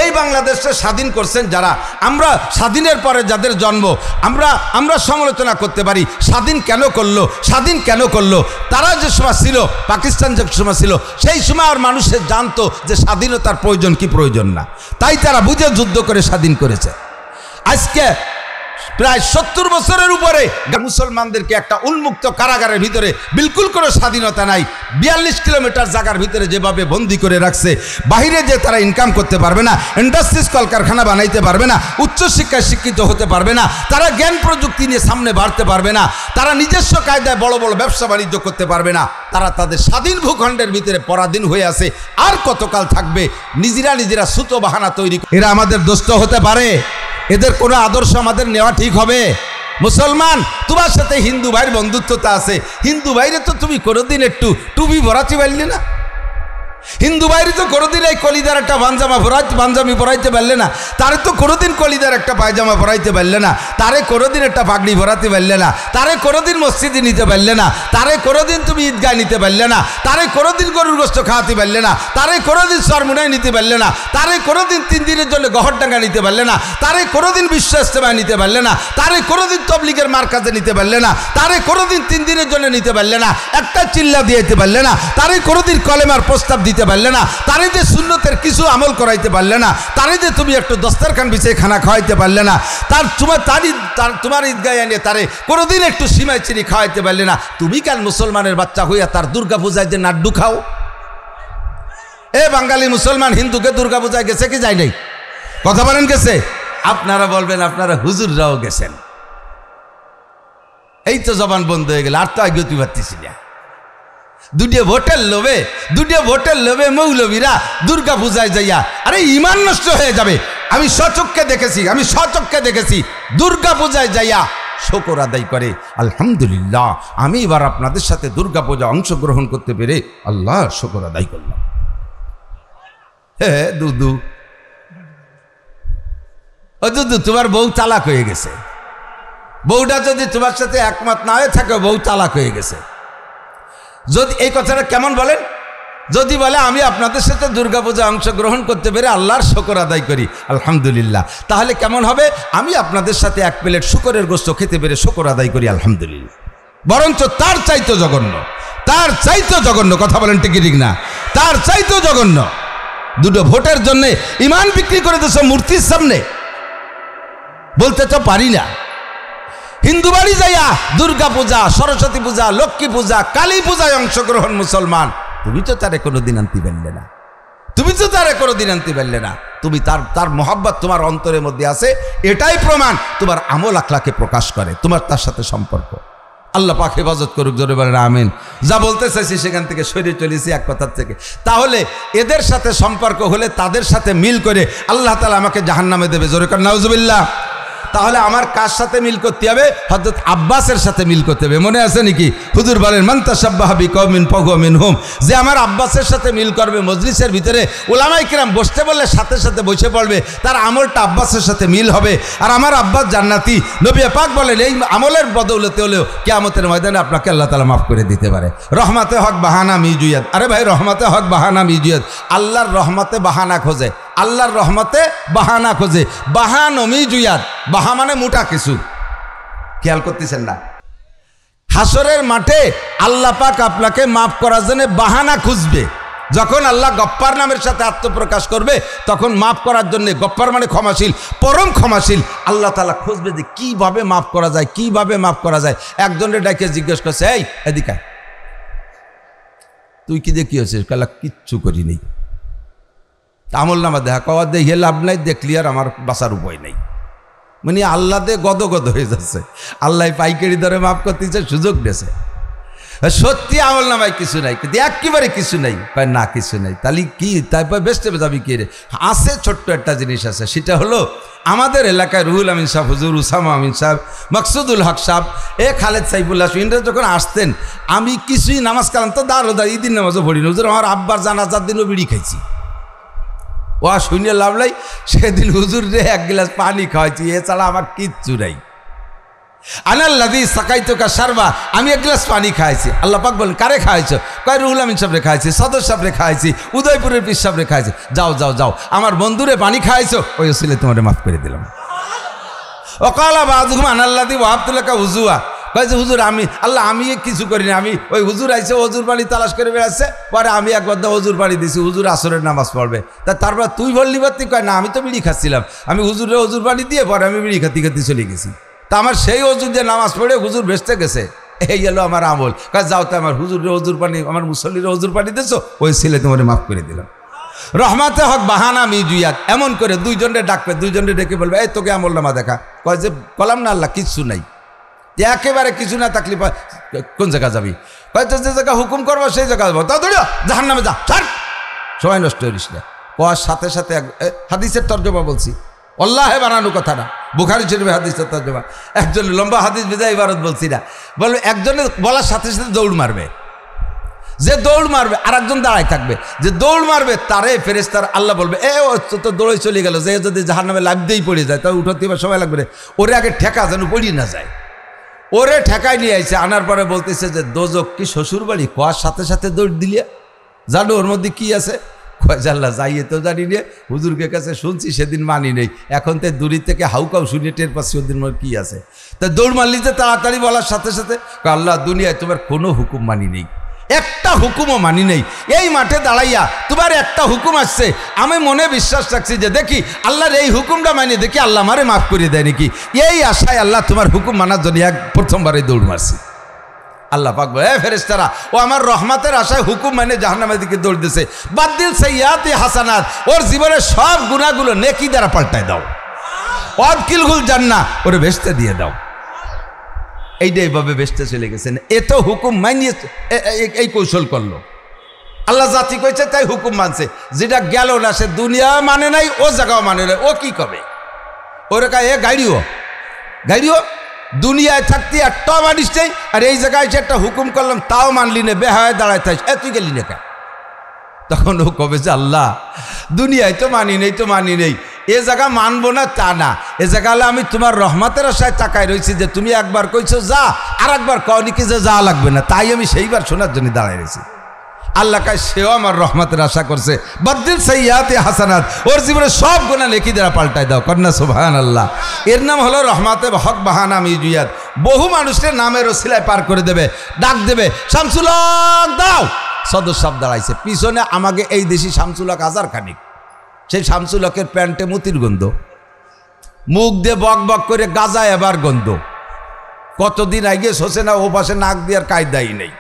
এই বাংলাদেশে স্বাধীন করছেন যারা, আমরা স্বাধীনের পরে যাদের জন্ম, আমরা সমালোচনা করতে পারি স্বাধীন কেন করলো, স্বাধীন কেন করলো। তারা যে সময় ছিল, পাকিস্তান যে সময় ছিল, সেই সময় আর মানুষের জানতো যে স্বাধীনতার প্রয়োজন কি প্রয়োজন না, তাই তারা বুঝে যুদ্ধ করে স্বাধীন করেছে। আজকে প্রায় 70 বছরের উপরে মুসলমানদেরকে একটা উন্মুক্ত কারাগারের ভিতরে বিলকুল কোনো স্বাধীনতা নাই। 42 কিলোমিটার জায়গার ভিতরে যেভাবে বন্দি করে রাখছে, বাহিরে যে তারা ইনকাম করতে পারবে না, ইন্ডাস্ট্রিজ কলকারখানা বানাইতে পারবে না, উচ্চশিক্ষায় শিক্ষিত হতে পারবে না, তারা জ্ঞান প্রযুক্তি নিয়ে সামনে বাড়তে পারবে না, তারা নিজস্ব কায়দায় বড় বড় ব্যবসা বাণিজ্য করতে পারবে না, তারা তাদের স্বাধীন ভূখণ্ডের ভিতরে পরাধীন হয়ে আছে। আর কতকাল থাকবে? নিজেরা সুতো বাহানা তৈরি, এরা আমাদের দোস্ত হতে পারে? এদের কোনো আদর্শ আমাদের নেওয়া ঠিক হবে? মুসলমান, তোমার সাথে হিন্দু ভাইয়ের বন্ধুত্বতা আছে, হিন্দু ভাইরে তো তুমি কোনোদিন একটু টুপি ভরাতে পারলে না, হিন্দু ভাইরে তো কোনোদিন এই কলিদার একটা পাঞ্জামি পরাইতে পারলে না, তারে তো কোনোদিন কলিদার একটা পায়জামা পরাইতে পারলে না, তারে কোনোদিন একটা পাগড়ি ভরাতে পারলে না, তারে কোনোদিন মসজিদে নিতে পারলে না, তারে কোনোদিন তুমি ঈদগায় নিতে পারলে না, তারে কোনোদিন গরুর গোশত খাওয়াতে পারলে না, তারে কোনোদিন সরমুনায় নিতে পারলে না, তারে কোনোদিন 3 দিনের জন্য গহরডাঙ্গা নিতে পারলে না, তারে কোনোদিন বিশ্ব ইজতেমায় নিতে পারলে না, তারে কোনোদিন তবলিগের মার্কাজে নিতে পারলে না, তারে কোনোদিন 3 দিনের জন্য নিতে পারলে না, একটা চিল্লা দিয়ে দিতে পারলে না, তারে কোনোদিন কলেমার প্রস্তাব দিতে পারলে না, তারে যে সুন্নতের কিছু আমল করাইতে পারলে না, তারে যে তুমি একটু দস্তরখান বিছিয়ে খানা খাওয়াইতে পারলে না, তোমার ঈদগায় এনে তারে কোনোদিন একটু সিমাই চিনি খাওয়াইতে পারলে না, তুমি কেন মুসলমানের বাচ্চা হইয়া তার দুর্গা পূজায় যে নাড্ডু খাও? এ বাঙালি মুসলমান হিন্দুকে দুর্গা পূজায় গেছে কি যায় নাই? কথা বলেন গেছে? আপনারা বলবেন আপনারা হুজুররাও গেছেন। এই তো জবান বন্ধ হয়ে গেল, আর তো আগে পারতেছি না। দুটিয়া ভোটের লোভে মৌলবীরা দুর্গা পূজায় যাইয়া, আরে ইমান নষ্ট হয়ে যাবে। আমি স্বচক্ষে দেখেছি দুর্গা পূজায় যাইয়া শুকর আদায় করে, আলহামদুলিল্লাহ আমি এবার আপনাদের সাথে দুর্গা পূজা অংশগ্রহণ করতে পেরে আল্লাহ শুকর আদায় করলাম। হ্যাঁ দুদু, ও দুদু, তোমার বউ তালাক হয়ে গেছে। বউটা যদি তোমার সাথে একমত না হয়ে থাকে, বউ তালাক হয়ে গেছে। যদি এই কথাটা কেমন বলেন? যদি বলে আমি আপনাদের সাথে দুর্গাপূজা অংশগ্রহণ করতে পেরে আল্লাহর শুকর আদায় করি আলহামদুলিল্লাহ, তাহলে কেমন হবে? আমি আপনাদের সাথে 1 প্লেট শুকরের গোশত খেতে পেরে শুকর আদায় করি আলহামদুলিল্লাহ। বরঞ্চ তার চাইতো জঘন্য, কথা বলেন ঠিক না? তার চাইতো জঘন্য। দুটো ভোটের জন্য ইমান বিক্রি করে দিয়েছ মূর্তির সামনে, বলতে তো পারি না। হিন্দু বাড়ি যাইয়া দুর্গা পূজা, সরস্বতী পূজা, লক্ষ্মী পূজা, কালী পূজায় অংশগ্রহণ মুসলমান, তুমি তো তারে কোনোদিন আনতে পারলে না, তুমি তার মোহাব্বত তোমার অন্তরের মধ্যে আছে, এটাই প্রমাণ তোমার আমল আখলাকে প্রকাশ করে, তোমার তার সাথে সম্পর্ক। আল্লাহ পাক হেফাজত করুক, জোরে বলেন আমিন। যা বলতে চাইছি সেখান থেকে সরে চলেছি এক কথার থেকে। তাহলে এদের সাথে সম্পর্ক হলে তাদের সাথে মিল করে আল্লাহ তাআলা আমাকে জাহান্নামে দেবে, জোরে কর নাউজুবিল্লাহ। তাহলে আমার কার সাথে মিল করতে হবে? হযরত আব্বাসের সাথে মিল করতে হবে। মনে আছে নাকি? হুজুর বলেন মান তাশাব্বাহা বিকওমিন ফাহুয়া মিনহুম, যে আমার আব্বাসের সাথে মিল করবে, মজলিসের ভিতরে উলামায়ে কিরাম বসতে বললে সাথে সাথে বসে পড়বে, তার আমলটা আব্বাসের সাথে মিল হবে, আর আমার আব্বাস জান্নাতি। নবী পাক বলেন এই আমলের বদৌলতে হলেও কিয়ামতের ময়দানে আপনাকে আল্লাহ তাআলা মাফ করে দিতে পারে। রহমাতে হক বাহানা মিজুয়াত, আরে ভাই রহমাতে হক বাহানা মিজুয়াত, আল্লাহর রহমতে বাহানা খোঁজে, আল্লাহর রহমতে বাহানা খোঁজে। বাহান মিজুয়াত, বাহা মানে মোটা কিছু, খেয়াল করতেছেন না? হাসরের মাঠে আল্লাহ পাক আপনাকে মাফ করার জন্য বাহানা খুঁজবে। যখন আল্লাহ গফফার নামের সাথে আত্মপ্রকাশ করবে, তখন মাফ করার জন্য, গফফার মানে ক্ষমাশীল, পরম ক্ষমাশীল, আল্লাহ তাআলা খুঁজবে যে কিভাবে মাফ করা যায়। একজনের ডাকে জিজ্ঞেস করছে, এই এদিকে তুই কি দেখি হচ্ছিস? কালা কিচ্ছু করি নেই। আমল নামা দেখা কওয়া দেখে লাভ নাই, দেখলি আর আমার বাঁচার উপায় নেই। মানে আল্লাহ দে গদগদ হয়ে যাচ্ছে, আল্লাহ পাইকারি দরে মাফ করতেছে, সুযোগ দিয়েছে। সত্যি আমল নামায় কিছু নাই, কিন্তু একেবারে কিছু নাই, না কিছু নাই, তাহলে কি? তারপর বেসতে যাবি কি রে? আছে ছোট্ট একটা জিনিস আছে, সেটা হলো আমাদের এলাকায় রুহুল আমিন সাহেব, হুজুর উসামা আমিন সাহেব, মাকসুদুল হক সাহেব, খালেদ সাইফুল্লাহ ইন্দ্র যখন আসতেন, আমি কিছুই নামাজ কালাম তো দাঁড়ো ঈদিন নামাজও পড়ি না। হুজুর আমার আব্বার জানাজার দিনও বিড়ি খাইছি, ও শুনে লাভ নাই, সেদিন হুজুর রে এক গ্লাস পানি খাওয়াইছি, এছাড়া আমার কিচ্ছু নাই। আনাল্লাযী সাকাইতুকা শারবা, আমি এক গ্লাস পানি খাইছি। আল্লাহ পাক বলেন কারে খাইছো? কয় রুহুল আমিন সাহেবরে খাইছি, সদর সাহেবরে খাইছি, উদয়পুরের পীর সাহেবরে খাইছি। যাও যাও যাও, আমার বন্ধুরে পানি খাইছো, ওই ওসিলে তোমারে মাফ করে দিলাম। ওয়াকালা বাযুহুম আনাল্লাযী ওয়াহাবতু লাকা উযুয়া, কয় যে হুজুর আমি আল্লাহ আমি কিছু করিনি, আমি ওই হুজুর আইছে ওজুর পানি তালাশ করে বেড়াচ্ছে, পরে আমি একবার ওজুর পানি দিছি, হুজুর আসরের নামাজ পড়বে, তারপর তুই বললি বাতি? কয় না, আমি তো বিড়ি খাচ্ছিলাম, আমি হুজুরে ওজুর পানি দিয়ে পরে আমি বিড়ি খাতি খাতি চলে গেছি। তা আমার সেই ওজুর যে নামাজ পড়ে হুজুর বেসতে গেছে, এই এলো আমার আমল। কাজ যাও তো আমার হুজুরের ওজুর পানি, আমার মুসল্লির ওজুর পানি দিছো, ওই ছেলে তোমার মাফ করে দিলাম। রহমাতে হক বাহানা মিজুয়াত, এমন করে দুইজনে ডাকবে, দুইজনে ডেকে বলবে এই তোকে আমল নামা দেখা। কয় যে কলাম না আল্লাহ কিচ্ছু নাই, একেবারে কিছু না থাকলে কোন জায়গা যাবি? হয়তো যে জায়গা হুকুম করবো সেই জায়গা যাবো, তা ধরিও জাহান নামে যা, ছাড়, সময় নষ্ট করিস না। কোয়ার সাথে সাথে হাদিসের তর্জমা বলছি, আল্লাহে বানানো কথা না, বুখারী শরীফের হাদিসের তর্জমা। একজন লম্বা হাদিস বিদায় ইবারত বলছি না, বলবে একজনে বলার সাথে সাথে দৌড় মারবে, যে দৌড় মারবে আর একজন দাঁড়ায় থাকবে, যে দৌড় মারবে তারে ফেরেশতার আল্লাহ বলবে এ ও তো দৌড়ে চলে গেল, যে যদি জাহান্নামে লাফ দিয়েই পড়ে যায় তাহলে উঠতে এবার সময় লাগবে, ওরে আগে ঠেকা যেন পড়িয়ে না যায়। ওরে ঠেকাই নিয়ে আইছে, আনার পরে বলতেছে যে দোজক কি শ্বশুর বাড়ি? কোয়ার সাথে সাথে দৌড় দিলিয়া, জানো ওর মধ্যে কি আছে? কয় জাল্লা যাইয়ে তো জানি নে, হুজুরকে কাছে শুনছি সেদিন মানি নেই, এখন তো দূরি থেকে হাউকাউ শুনে টের পাচ্ছি ওদের মধ্যে কি আছে। তা দৌড় মারলি যে তাড়াতাড়ি বলার সাথে সাথে আল্লাহ দুনিয়ায় তোমার কোনো হুকুম মানি নেই, একটা হুকুমও মানি নেই, এই মাঠে দাঁড়াইয়া তোমার একটা হুকুম আসছে, আমি মনে বিশ্বাস রাখছি যে দেখি আল্লাহর এই হুকুমটা মানি দেখি আল্লাহ আমারে মাফ করে দেয় নাকি, এই আশায় আল্লাহ তোমার হুকুম মানার জন্য প্রথমবারে দৌড় মারছি। আল্লাহ পাক বলে ফেরেশতারা ও আমার রহমতের আশায় হুকুম মানে জাহান্নামের দিকে দৌড় দিছে, বাদদিল সাইয়্যাতি হাসানাত, ওর জীবনের সব গুনাহগুলো নেকি দ্বারা পাল্টায় দাও, ওয়াদখিলহুল জান্নাহ, ওরে বেহেশতে দিয়ে দাও। এইটা এইভাবে বেহেশতে চলে গেছেন, এত হুকুম মানিয়ে এই কৌশল করলো। আল্লাহ জাতি কইছে তাই হুকুম মানছে, যেটা গেল না সে দুনিয়া মানে নাই, ও জায়গাও মানে নাই, ও কি কবে? ওরে কা এ গাড়িও দুনিয়ায় থাকতে একটা মানিস নেই, আর এই জায়গায় যে একটা হুকুম করলাম তাও মানলি না, বেহায় দাঁড়ায় থাইস, তুই গেলি না কেন? তখন ও কবে যে আল্লাহ দুনিয়ায় তো মানি নেই, এ জায়গা মানবো না তা না, এ জায়গা হলে আমি তোমার রহমতের আশায় তাকায় রয়েছি যে তুমি একবার কইছো যা, আর একবার কওনি কি যে যা লাগবে না, তাই আমি সেইবার শোনার জন্য দাঁড়ায় রয়েছি। আল্লাহ কায় সেও আমার রহমতের আশা করছে, বাদদিল সাইয়্যাতি হাসানাত, ওর জীবনে সব গুনাহ নেকি দ্বারা পাল্টায় দাও, কন্যা সুবহানাল্লাহ। এর নাম হলো রহমতে হক বাহানা মিজুয়াত। বহু মানুষের নামের ওসিলায় পার করে দেবে, ডাক দেবে শামসুল হক দাও, সদর সাহেব দাঁড়াইছে পিছনে, আমাকে এই দেশি শামসুল হক হাজার খানিক, সেই শামসুল হকের প্যান্টে মুতির গন্ধ, মুখ দিয়ে বক বক করে গাজা এবার গন্ধ, কতদিন আগে শোষে না, ও পাশে নাক দেওয়ার কায়দাই নেই,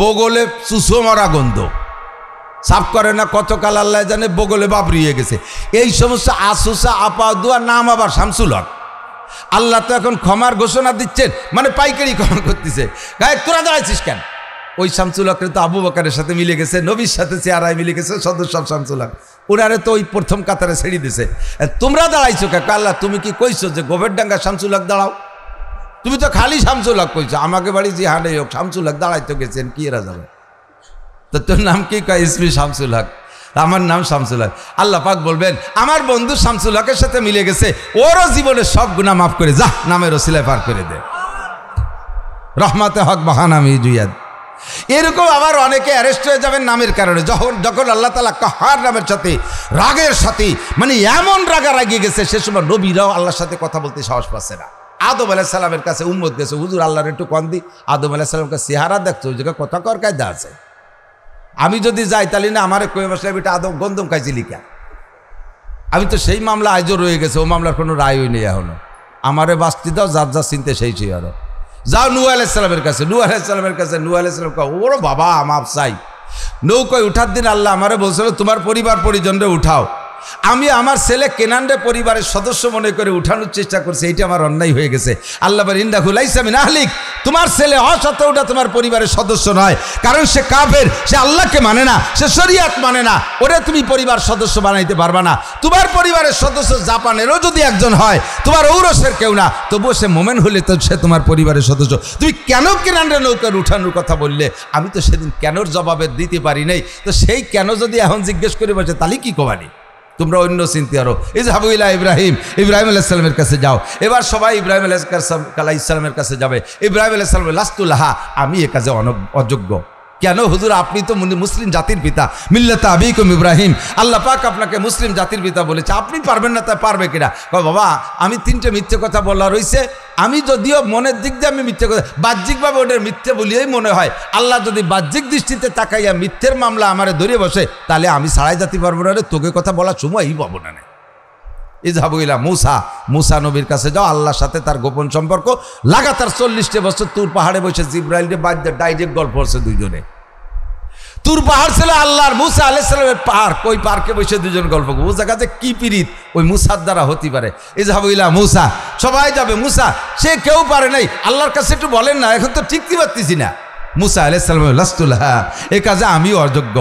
বগলে চুষো মারা গন্ধ, সাফ করে না, কতকাল আল্লাহ জানে বগলে বাবরিয়ে গেছে। এই সমস্ত আসুসা আপা দুয়া নাম আবার শামসুল হক। আল্লাহ তো এখন ক্ষমার ঘোষণা দিচ্ছেন, মানে পাইকারি ক্ষমা করতেছে। গায়ে তোরা দাঁড়াইছিস কেন? ওই শামসুল হকের তো আবু বকরের সাথে মিলে গেছে, নবীর সাথে চেহারায় মিলে গেছে, সদস্য শামসুল হক, ওনারে তো ওই প্রথম কাতারে ছেড়ে দিছে। তোমরা দাঁড়াইছো কে? আল্লাহ তুমি কি কইছো যে গোবেরডাঙ্গা শামসুল হক দাঁড়াও? তুমি তো খালি শামসুল হক কইছো, আমাকে বাড়ি যে হাঁটে হোক শামসুল হক দাঁড়াইতে গেছেন, কি এরা যাবে? তো তোর নাম কি? কয় ইসমি শামসুল হক, আমার নাম শামসুল হক। আল্লাহ পাক বলবেন আমার বন্ধু শামসুল হকের সাথে মিলে গেছে, ওরও জীবনের সব গুনাহ মাফ করে যা, নামের ওসিলায় পার করে দে, রহমতে হক বাহানা মিজুয়াত। এরকম আবার অনেকে অ্যারেস্ট হয়ে যাবেন নামের কারণে, যখন আল্লাহ তাআলা কাহার নামের সাথে রাগের সাথে, মানে এমন রাগারাগি গেছে, সে সময় নবীরাও আল্লাহর সাথে কথা বলতে সাহস পাচ্ছে না। আদম আলাইহিস সালামের কাছে উম্মত গেছে, হুজুর আল্লাহর একটু কন দি। আদম আলাইহিস সালামের কাছে চেহারা দেখছো, ওই জায়গায় কথা কর কায়দা আছে, আমি যদি যাই তাহলে না আমারে কয়ে বসে এটা আদম গন্ধম খাইছি লিখা, আমি তো সেই মামলা আজও রয়ে গেছে, ও মামলার কোনো রায়ই নেই এখনো, আমারে বাস্তি দাও, যার যা চিনতে সেই আরো যাও নূহ আলাইহিস সালামের কাছে। নূহ আলাইহিস সালামের কাছে নূহ আলাইহিস সালাম কয় ওরে বাবা মাপ চাই, নৌকায় উঠার দিন আল্লাহ আমারে বলছিল তোমার পরিবার পরিজনরে উঠাও, আমি আমার ছেলে কেনানরে পরিবারের সদস্য মনে করে উঠানোর চেষ্টা করছি, এইটা আমার অন্যায় হয়ে গেছে। আল্লাহ বলেন ইন্নাহু লাইসা মিন আহলিক, তোমার ছেলে অসত্য ওটা তোমার পরিবারের সদস্য নয়, কারণ সে কাফের, সে আল্লাহকে মানে না, সে শরিয়াত মানে না, ওরে তুমি পরিবার সদস্য বানাইতে পারবা না। তোমার পরিবারের সদস্য জাপানেরও যদি একজন হয়, তোমার ঔরসের কেউ না, তবুও সে মোমেন হলে তো সে তোমার পরিবারের সদস্য। তুমি কেন কেনানরে নৌকার উঠানোর কথা বললে? আমি তো সেদিন কেনর জবাবে দিতে পারি নাই, তো সেই কেন যদি এখন জিজ্ঞেস করে বসে তাহলে কি কবানি? তোমরা অন্য চিন্তা আরো ইযহাবু ইলা ইব্রাহিম, ইব্রাহিম আলাইহিস সালামের কাছে যাও। এবার সবাই ইব্রাহিম আলাইহিস সালামের কাছে যাবে। ইব্রাহিম আলাইহিস সালাম লাস্তু লাহা, আমি এ কাজে অযোগ্য। কেন হুজুর? আপনি তো মুসলিম জাতির পিতা, মিল্লাতা আবিকুম ইব্রাহিম, আল্লাহ পাক আপনাকে মুসলিম জাতির পিতা বলেছে, আপনি পারবেন না, তাই পারবে কিনা? বাবা আমি 3টে মিথ্যে কথা বলা রয়েছে, আমি যদিও মনের দিক দিয়ে আমি মিথ্যে কথা, বাহ্যিকভাবে ওদের মিথ্যে বলিয়েই মনে হয়। আল্লাহ যদি বাহ্যিক দৃষ্টিতে তাকাইয়া মিথ্যের মামলা আমারে ধরিয়ে বসে, তাহলে আমি ছাড়াই জাতি পারবো না, তোকে কথা বলার সময়ই পাবো না। ইযহাবু ইলা মুসা, মুসা নবীর কাছে যাও, আল্লাহর সাথে তার গোপন সম্পর্ক। লাগাতার 40 বছর তুর পাহাড়ে বসে জিব্রাইলকে বাদ্যে ডাইরেক্ট গল্প করছে দুইজনে। তুর পাহাড় ছিল আল্লাহর, মুসা আলাইহিস সালামের পাহাড়, ওই পার্কে বসে দুজন গল্প করবো। ও জায়গাতে কি পিরিত ওই মুসার দ্বারা হতে পারে? ইযহাবু ইলা মুসা, সবাই যাবে। মুসা সে কেউ পারে নাই, আল্লাহর কাছে একটু বলেন না, এখন তো ঠিকই পারতেছি না। মুসা আলাইহিস সালাম লাস্তুল্লাহ, এই কাজে আমিও অযোগ্য।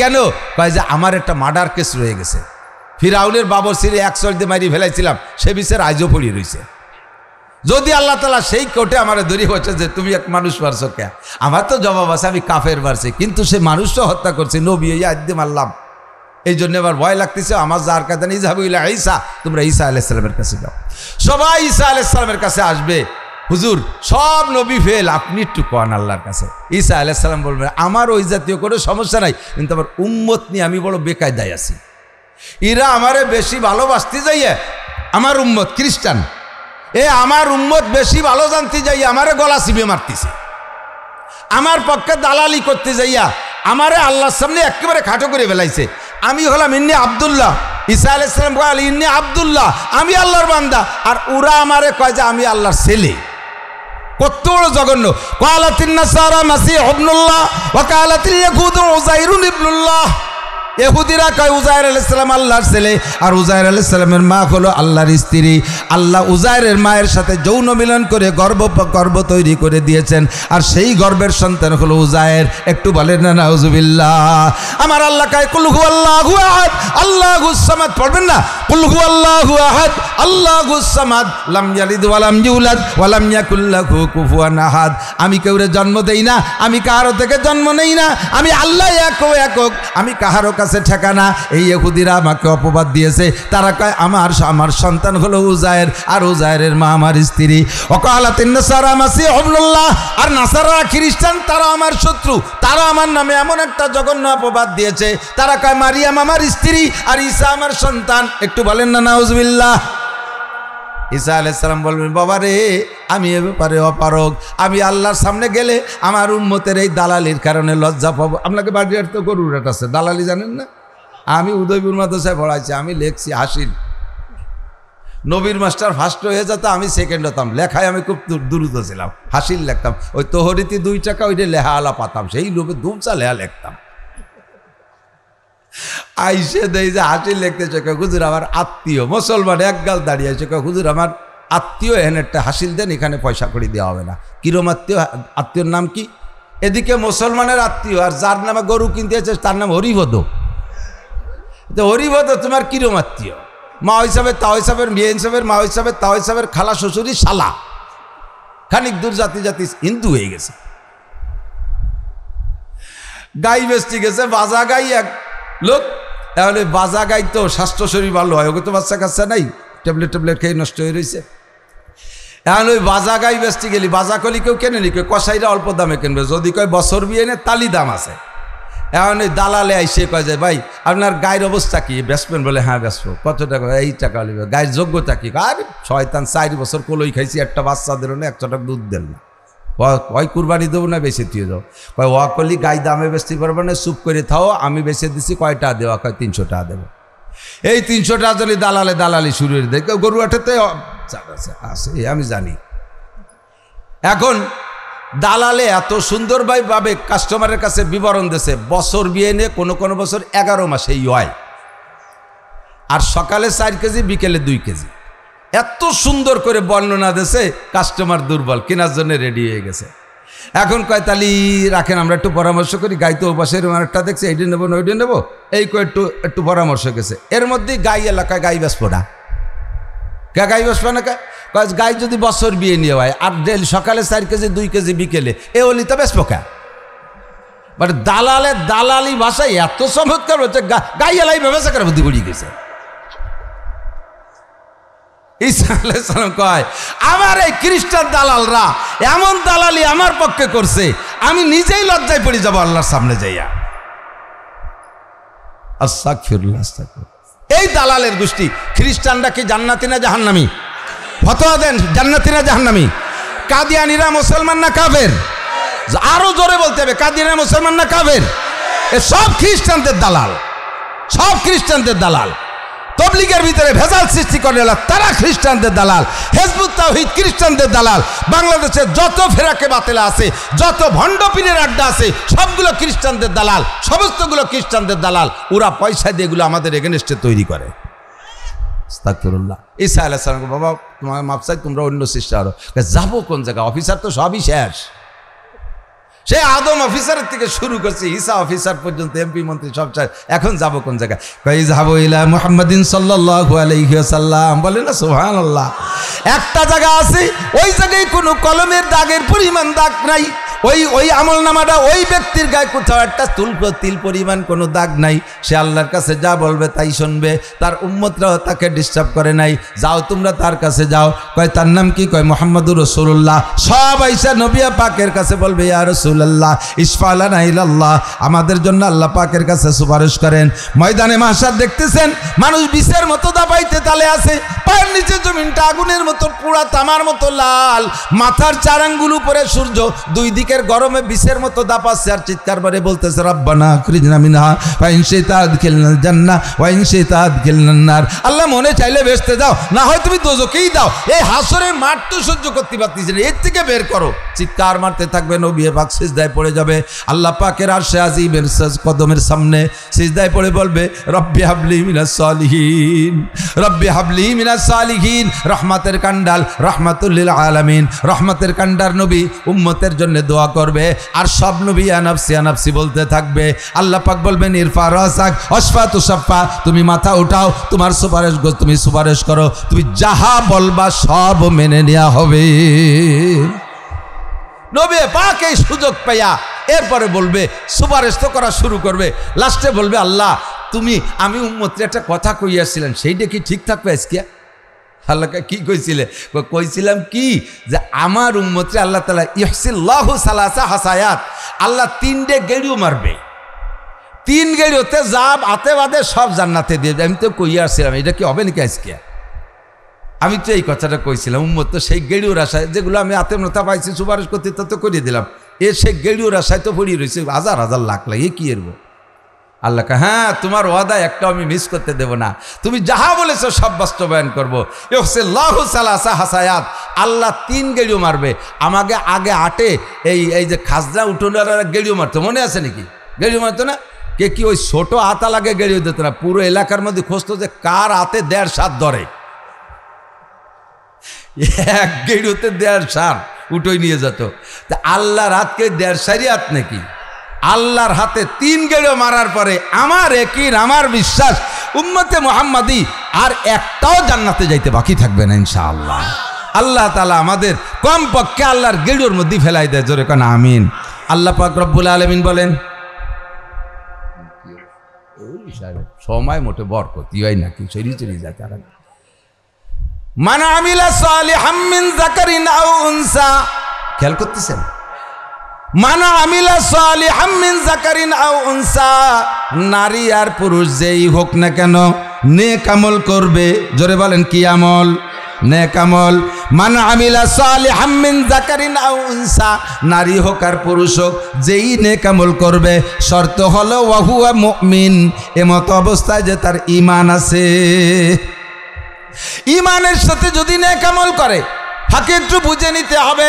কেন? কয় যে আমার একটা মার্ডার কেস রয়ে গেছে, ফিরাউনের বাবর সিরে 100 দিয়ে মারি ফেলাইছিলাম, সে বিচার আজও পড়িয়ে রয়েছে। যদি আল্লাহ তাআলা সেই কোর্টে আমার ধরিয়ে বলছে যে তুমি এক মানুষ মারছো কে, আমার তো জবাব আছে আমি কাফের মারছি, কিন্তু সে মানুষও হত্যা করছে, নবী এই আদ্যে মারলাম। এই জন্য এবার ভয় লাগতেছে আমার। যার কাছে ইযহাবু ইলা ঈসা, তোমরা ঈসা আলাইহিস সালামের কাছে যাও। সবাই ঈসা আলাইহিস সালামের কাছে আসবে। হুজুর সব নবী ফেল, আপনি একটু কন আল্লাহর কাছে। ঈসা আলাইহিস সালাম বলবেন আমার ওই জাতীয় কোনো সমস্যা নাই, কিন্তু আমার উম্মত নিয়ে আমি বড় বেকায়দায় আছি। এরা আমারে বেশি ভালোবাসতে যাইয়া, আমার উম্মত খ্রিস্টান, আমার উম্মত বেশি ভালো জানতে যাইয়া আমারে গলা চিপে মারতেছে, আমার পক্ষে দালালি করতে যাইয়া আমারে আল্লাহর সামনে একেবারে খাটো করে ফেলাইছে। আমি হলাম ইন্নী আব্দুল্লাহ, ঈসা আলাইহিস সালাম কয় ইন্নী আব্দুল্লাহ, আমি আল্লাহর বান্দা, আর ওরা আমারে কয় যে আমি আল্লাহর ছেলে। কত বড় জঘন্য! ক্বালাতিন নাসারা মাসীহ ইবনুল্লাহ ওয়া ক্বালাতিল ইয়াহুদু উযাইরুন ইবনুল্লাহ। ইহুদিরা কয় উযায়ের আলাইহিস সালাম আল্লাহর ছেলে, আর উযায়ের আলাইহিস সালামের মা হলো আল্লাহর স্ত্রী। আল্লাহ উযায়েরের মায়ের সাথে যৌন মিলন করে গর্ভ তৈরি করে দিয়েছেন, আর সেই গর্ভের সন্তান হলো উযায়ের। একটু বলেন না নাউযুবিল্লাহ। আমার আল্লাহ কয় কুল হুয়াল্লাহু আহাদ আল্লাহুস সামাদ, পড়বেন না? কুল হুয়াল্লাহু আহাদ আল্লাহুস সামাদ লাম ইয়ালিদ ওয়া লাম ইউলাদ ওয়া লাম ইয়াকুল লাহু কুফুয়ান আহাদ। আমি কাউরে জন্ম দেই না, আমি কারো থেকে জন্ম নেই না, আমি আল্লাহ একক, আমি কাহারও কাছে ঠেকানা। এই ইহুদিরা আমাকে অপবাদ দিয়েছে, তারা কয় আমার সন্তান হলো উযায়ের, আর উযায়েরের মা আমার স্ত্রী। ওয়াকালাতিন নাসারা মাসীহ ইবনুল্লাহ, আর নাসারা খ্রিস্টান তারা আমার শত্রু, তারা আমার নামে এমন একটা জঘন্য অপবাদ দিয়েছে। তারা কয় মারিয়াম আমার স্ত্রী আর ঈসা আমার সন্তান। একটু বলেন না নাউযুবিল্লাহ। ঈসা আলাইহিস সালাম বলবেন বাবা রে, আমি এ ব্যাপারে অপারগ, আমি আল্লাহর সামনে গেলে আমার উম্মতের এই দালালির কারণে লজ্জা পাবো। আপনাকে বাড়ির তো গরুর হাট আছে, দালালি জানেন না? আমি উদয়পুর মাদ্রাসায় পড়াইছি, আমি লেখছি হাসিল, নবীর মাস্টার ফার্স্ট হয়ে যেত, আমি সেকেন্ড হতাম। লেখায় আমি খুব দ্রুত ছিলাম, হাসিল লিখতাম। ওই তোহরিতি 2 টাকা ওইটা লেহা আলা পাতাম, সেই লোভে দুমচা লেহা লিখতাম। আইসে দেই যে হাসিল লিখতেছে, হুজুর আমার আত্মীয় মুসলমান, এক গাল দাঁড়িয়ে আছে, হুজুর আমার আত্মীয়, এখানে একটা হাসিল দেন, এখানে পয়সা করে দেওয়া হবে না। কিরম আত্মীয়? আত্মীয়র নাম কি? এদিকে মুসলমানের আত্মীয়, আর যার নামে গরু কিনতে আছে তার নাম হরিভদ। তো হরিভদ তোমার কিরম আত্মীয়? মা হিসাবে তা হিসাবের, মেয়ে হিসাবের মা হিসাবে তা হিসাবের, খালা শ্বশুরি শালা, খানিক দূর জাতি হিন্দু হয়ে গেছে। গাই বেচতে গেছে, বাজা গাই এক লোক, তাহলে বাজা গাই তো স্বাস্থ্য শরীর ভালো হয়, ওকে তো বাচ্চা কাচ্চা নাই, ট্যাবলেট খেয়ে নষ্ট হয়ে রয়েছে। এখন ওই বাজা গাই বেচতে গেলি, বাজা কলি কেউ কেনে নি, কসাইরা অল্প দামে কিনবে, যদি কয় বছর বিয়ে নে তালি দাম আছে। এখন ওই দালালে আইসে কয় যায় ভাই আপনার গায়ের অবস্থা কি, বেচবেন? বলে হ্যাঁ বেচবো। কত টাকা? এই টাকা লিবে। গায়ের যোগ্যতা কি? আর শয়তান 4 বছর কলই খাইছি, একটা বাচ্চা দিল না, 1 টাকা দুধ দিল না, ওই কুরবানি দেবো না বেঁচে দিয়ে যাও। কয় ওয়া করলি গাই দামে বেচতে পারবো না, চুপ করে থাও, আমি বেঁচে দিচ্ছি। কয়টা দেওয়া? কয় 300 টাকা দেবো। এই 300 টাকা যদি দালালি শুরু করে দেয়, গরু হাটেতে আছে আমি জানি। এখন দালালে এত সুন্দরভাবে কাস্টমারের কাছে বিবরণ দিয়েছে, বছর বিয়ে নিয়ে কোনো বছর 11 মাসেই হয়। আর সকালে 4 কেজি বিকেলে 2 কেজি। এত সুন্দর করে বর্ণনা দিয়েছে, কাস্টমার দুর্বল, কেনার জন্য রেডি হয়ে গেছে। এখন কয় তালি রাখেন, আমরা একটু পরামর্শ করি। গাই তো পাশের একটা দেখছে, এইটা নেবো না ওইটা নেবো, এই কয় একটু পরামর্শ গেছে। এর মধ্যেই গাই এলাকায় গাই বেসবো না, গাই বেসবো না, গাই যদি বছর বিয়ে নিয়ে হয় আর ডেলি সকালে 4 কেজি 2 কেজি বিকেলে, এ হলি তো বেসবো কা। বাট দালালি ভাষায় এত চমৎকার হচ্ছে, গাই এলাই ব্যবসা করে বুদ্ধি পড়িয়ে গেছে। ঈসা আলাইহিস সালাম কয়, আমার এই খ্রিস্টান দালালরা এমন দালালি আমার পক্ষে করছে, আমি নিজেই লজ্জায় পড়ে যাব আল্লাহর সামনে যাইয়া। আস্তাগফিরুল্লাহ, আস্তাগফিরুল্লাহ। এই দালালের গোষ্ঠী। খ্রিস্টানরা কি জান্নাতি না জাহান্নামী? ফতোয়া দেন, জান্নাতি না জাহান্নামী? কাদিয়ানীরা মুসলমান না কাফের? আরো জোরে বলতে হবে, কাদিয়ানীরা মুসলমান না কাফের? এ সব খ্রিস্টানদের দালাল, সব খ্রিস্টানদের দালাল। তবলিগের ভিতরে ভেজাল সৃষ্টি করে তারা খ্রিস্টানদের দালাল। হিজবুত তাওহীদ খ্রিস্টানদের দালাল। বাংলাদেশে যত ফেরাকে বাতিলা আছে, যত ভণ্ড পীরের আড্ডা আছে, সবগুলো খ্রিস্টানদের দালাল, সমস্তগুলো খ্রিস্টানদের দালাল। ওরা পয়সা দিয়ে এগুলো আমাদের এগেনস্টে তৈরি করে। আস্তাগফিরুল্লাহ। ঈসা আলাইহিস সালাম, বাবা তোমার মাপ চাই, তোমরা অন্য সৃষ্টি আরো যাবো কোন জায়গা? অফিসার তো সবই শেষ। সে আদম অফিসারের থেকে শুরু করছে, ঈসা অফিসার পর্যন্ত, এমপি মন্ত্রী সব চাই। এখন যাব কোন জায়গায়? কই যাবো ইলা মুহাম্মাদিন সাল্লাল্লাহু আলাইহি ওয়াসাল্লাম। বলে না সুবহানাল্লাহ। একটা জায়গা আছে, ওই জায়গায় কোনো কলমের দাগের পরিমাণ দাগ নাই। ওই আমলনামাটা ওই ব্যক্তির গায়ে কোথাও একটা তিল পরিমাণ কোনো দাগ নাই। সে আল্লাহর কাছে যা বলবে তাই শুনবে, তার উম্মতরাও তাকে ডিস্টার্ব করে নাই। যাও তোমরা তার কাছে যাও। কয় তার নাম কি? কয় মুহাম্মাদুর রাসূলুল্লাহ। সব আইসা নবী পাকের কাছে বলবে, ইয়া রাসূলুল্লাহ ইশফা লানা ইলাল্লাহ, আমাদের জন্য আল্লাহ পাকের কাছে সুপারিশ করেন। ময়দানে মাহশার দেখতেছেন, মানুষ বিষের মতো দাবাইতে তালে আছে, পায়ের নিচে জমিনটা আগুনের মতো পোড়া, তামার মতো লাল, মাথার 4 আঙ্গুল উপরে সূর্য, দুই দিকে গরমে বিষের মতো দাপাচ্ছে আর চিৎকার করে বলতেছে, রব্বানা আখরিজনা মিনহা ওয়া ইন শি'তা আদখিলনাল জান্নাহ ওয়া ইন শি'তা আদখিলনান নার। আল্লাহ মনে চাইলে বেহেশতে দাও, না হয় তুমি দোজখেই দাও। এই হাসরের মাঠ তো সহ্য করতে পারতেছি না, এর থেকে বের করো। চিৎকার মারতে থাকবে, নবী পাক সিজদায় পড়ে যাবে। আল্লাহ পাকের আরশে আজিমের কদমের সামনে সিজদায় পড়ে বলবে, রব্বি হাবলি মিনাস সালিহিন, রব্বি হাবলি মিনাস সালিহিন। রহমতের কান্ডাল, রাহমাতুল লিল আলামিন, রহমতের কান্ডার নবী উম্মতের জন্য দোয়া করবে। আর সব নবী আনাফসি আনাফসি বলতে থাকবে। আল্লাহ পাক বলবেন, ইরফা রাসাক ওয়াশফা তুশাফা, তুমি মাথা উঠাও, তোমার সুপারিশ তুমি সুপারিশ করো, তুমি যাহা বলবা সব মেনে নেওয়া হবে। নবী পাক এই সুযোগ পাইয়া এরপরে বলবে, সুপারিশ তো করা শুরু করবে। লাস্টে বলবে, আল্লাহ তুমি, আমি উম্মতের একটা কথা কইয়াছিলেন, সেইটা কি ঠিক থাকবে আজকে? আল্লাহকে কি কইছিলে? কইছিলাম কি, যে আমার উম্মতে আল্লাহ তাআলা ইহসিল্লাহু সালাসা হাসায়াত, আল্লাহ 3টে গেড়িও মারবে। 3 গেড়িওতে যা আতে বাদে সব জান্নাতে দিয়ে। আমি তো কইয়া আসছিলাম, এটা কি হবে নাকি আজকে? আমি তো এই কথাটা কইছিলাম। উম্মত তো সেই গেড়িওর আশায়, যেগুলো আমি হাতে নতা পাইছি সুপারিশ করতে তো করিয়ে দিলাম, সেই গেড়িওর আশায় তো পড়িয়ে রয়েছে হাজার হাজার লাখ লাখ। এ কি এরবো? আল্লাহকে, হ্যাঁ তোমার ওয়াদা একটা আমি মিস করতে দেব না, তুমি যাহা বলেছো সব বাস্তবায়ন করবো। ইহসিল্লাহু সালাসা হাসায়াত, আল্লাহ 3 গেড়িও মারবে। আমাকে আগে আটে এই যে খাজনা উঠোনারা গেড়িও মারতো, মনে আছে নাকি? গেড়িও মারতো না? কে কি ওই ছোট হাতা লাগে গেড়িও দিত না? পুরো এলাকার মধ্যে খুঁজতো যে কার হাতে 1.5 সার ধরে। এক গেড়িওতে 1.5 সার উঠোই নিয়ে যেত। তা আল্লাহর হাতকে 1.5 সারি হাত নাকি? আল্লাহর হাতে 3 গেড়ো মারার পরে আমার একিন, আমার বিশ্বাস, উম্মতে মুহাম্মাদি আর একটাও জান্নাতে যাইতে বাকি থাকবে না ইনশাআল্লাহ। আল্লাহ তাআলা আমাদের কমপক্ষে আল্লাহর গেড়োর মধ্যে ফেলাই দেয়। জোরে কান আমিন। আল্লাহ পাক রব্বুল আলামিন বলেন, সময় মোটে বরকতি হয় নাকি, চরি চরি যায় তারা। মান আমিলা সালিহাম মিন যাকারিন আও উনসা, খেয়াল করতেছেন? মান আমিলা সালিহাম মিন যাকারিন আও উনসা, নারী আর পুরুষ যেই হোক না কেন নেক আমল করবে। জোরে বলেন, কি আমল? নেক আমল। মান আমিলা সালিহাম মিন যাকারিন আও উনসা, নারী হোক আর পুরুষ হোক যেই নেক আমল করবে, শর্ত হলো ওয়া হুয়া মুমিন, এমত অবস্থায় যে তার ঈমান আছে। ঈমানের সাথে যদি নেক আমল করে, ফাঁকে একটু বুঝে নিতে হবে।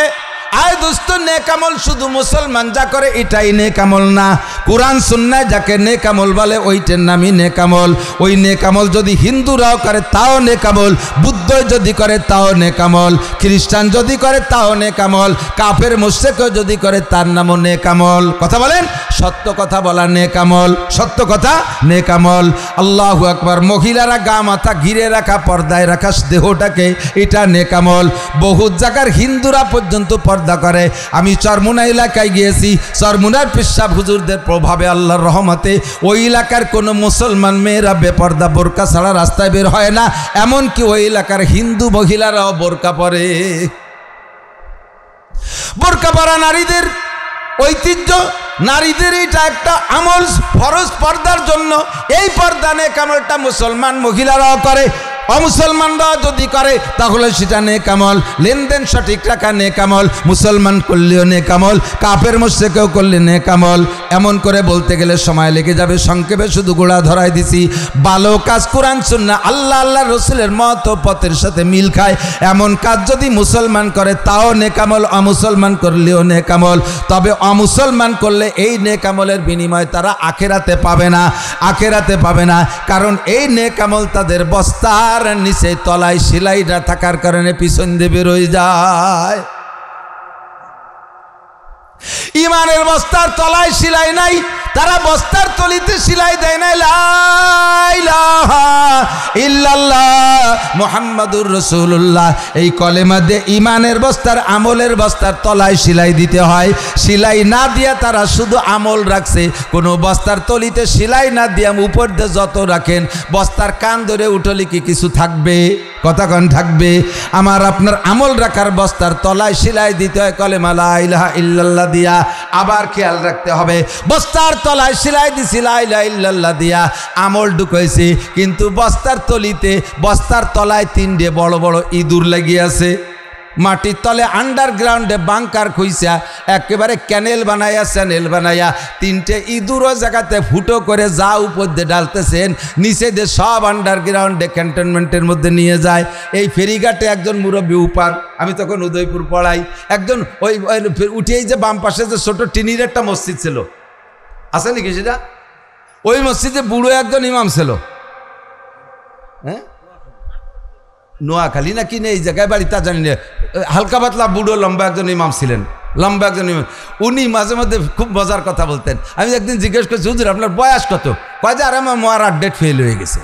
আয় দোস্ত, নেক আমল শুধু মুসলমান যা করে এটাই নেক আমল না। কোরআন সুন্নাহ যাকে নেক আমল বলে ওইটার নামই নেক আমল। ওই নেক আমল যদি হিন্দুরাও করে তাও নেক আমল, বুদ্ধ যদি করে তাও নেক আমল, খ্রিস্টান যদি করে তাও নেক আমল, কাফের মুশরিকও যদি করে তার নামও নেক আমল। কথা বলেন, সত্য কথা বলা নেক আমল, সত্য কথা নেক আমল। আল্লাহু আকবার। মহিলারা গা মাথা ঘিরে রাখা, পর্দায় রাখা দেহটাকে, এটা নেক আমল। বহু জায়গার হিন্দুরা পর্যন্ত পর্দা করে। আমি চরমুনা এলাকায় গিয়েছি, চরমুনার পেশাব হুজুরদের প্রভাবে আল্লাহর রহমতে ওই এলাকার কোনো মুসলমান মেয়েরা বেপর্দা বোরকা ছাড়া রাস্তায় বের হয় না, এমনকি ওই এলাকার হিন্দু মহিলারাও বোরকা পরে। বোরকা পরা নারীদের ঐতিহ্য, নারীদের এটা একটা আমল ফরজ পর্দার জন্য। এই পর্দা নেক আমলটা মুসলমান মহিলারাও করে, অমুসলমানরাও যদি করে তাহলে সেটা নেক আমল। লেনদেন সঠিক রাখা নেক আমল, মুসলমান করলেও নেক আমল, কাফের মুশরিকও করলে নেক আমল। এমন করে বলতে গেলে সময় লেগে যাবে, সংক্ষেপে শুধু গোড়া ধরাই দিছি। ভালো কাজ কোরআন সুন্নাহ আল্লাহ আল্লাহ রসুলের মত পথের সাথে মিল খায় এমন কাজ যদি মুসলমান করে তাও নেক আমল, অমুসলমান করলেও নেক আমল। তবে অমুসলমান করলে এই নেক আমলের বিনিময় তারা আখেরাতে পাবে না, আখেরাতে পাবে না। কারণ এই নেক আমল তাদের বস্তার নিচে তলায় সেলাইটা থাকার কারণে পিছন দিয়ে বেরোয় যায়। ইমানের বস্তার তলায় সেলাই নাই, তারা বস্তার তলিতে সেলাই দেয় না লা ইলাহা ইল্লাল্লাহ মুহাম্মাদুর রাসূলুল্লাহ। এই কলেমা দিয়ে ইমানের বস্তার, আমলের বস্তার তলায় সেলাই দিতে হয়। সেলাই না দিয়ে তারা শুধু আমল রাখছে, কোনো বস্তার তলিতে সেলাই না দিয়ে উপর দিয়ে যত রাখেন বস্তার কান ধরে উঠলে কি কিছু থাকবে? কতক্ষণ থাকবে? আমার আপনার আমল রাখার বস্তার তলায় সেলাই দিতে হয় কলেমা লা ইলাহা ইল্লাল্লাহ দিয়া। আবার খেয়াল রাখতে হবে, বস্তার তলায় সেলাই দিছি লা ইলাহা ইল্লাল্লাহ দিয়া, আমল ঢুকাইছি, কিন্তু বস্তার তলিতে, বস্তার তলায় তিনটে বড় বড় ইঁদুর লেগে আছে। মাটির তলে আন্ডারগ্রাউন্ডে বাংকার খুঁজা একেবারে ক্যানেল বানাইয়া, চ্যানেল বানাইয়া তিনটে ইঁদুরও জায়গাতে ফুটো করে যা উপর দিয়ে ডালতেছেন, নিচে দিয়ে সব আন্ডারগ্রাউন্ডে ক্যান্টনমেন্টের মধ্যে নিয়ে যায়। এই ফেরিঘাটে একজন মুরব্বী উপার, আমি তখন উদয়পুর পড়াই, একজন ওই উঠেই যে বাম পাশে যে ছোট টিনির একটা মসজিদ ছিল, আছে নাকি সেটা? ওই মসজিদে বুড়ো একজন ইমাম ছিল। হ্যাঁ, নোয়াখালী নাকি নেই জায়গায় বাড়ি তা জানি না, হালকা পাতলা বুড়ো লম্বা একজন ইমাম ছিলেন, লম্বা একজন ইমাম। উনি মাঝে মধ্যে খুব মজার কথা বলতেন। আমি একদিন জিজ্ঞেস করছি, হুজুর আপনার বয়স কত? কয় যে আরে আমার মরার ডেট ফেল হয়ে গেছে।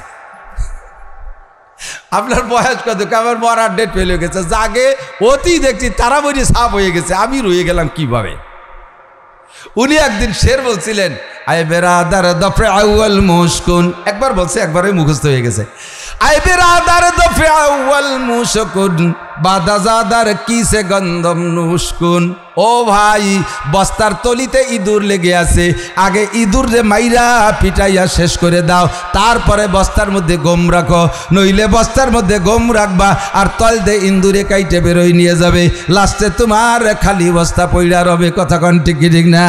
আপনার বয়স কত? আমার মরার ডেট ফেল হয়ে গেছে। জাগে অতি দেখছি তারা বলি সাপ হয়ে গেছে, আমি রয়ে গেলাম কিভাবে। উনি একদিন শের বলছিলেন, আয় বেরাদার দফে আউয়াল মুশকুন, একবার বলছে একবারই মুখস্থ হয়ে গেছে। আয় বেরাদার দফে আউয়াল মুশকুন বাদাজাদার কিসে গন্ধম নুশকুন। ও ভাই, বস্তার তলিতে ইঁদুর লেগে আছে, আগে ইঁদুর রে মাইরা পিটাইয়া শেষ করে দাও, তারপরে বস্তার মধ্যে গম রাখো, নইলে বস্তার মধ্যে গম রাখবা আর তল দিয়ে ইঁদুরে কাইটে বেরোয় নিয়ে যাবে, লাস্টে তোমার খালি বস্তা পইড়া রবে। কথা কন ঠিক ঠিক না?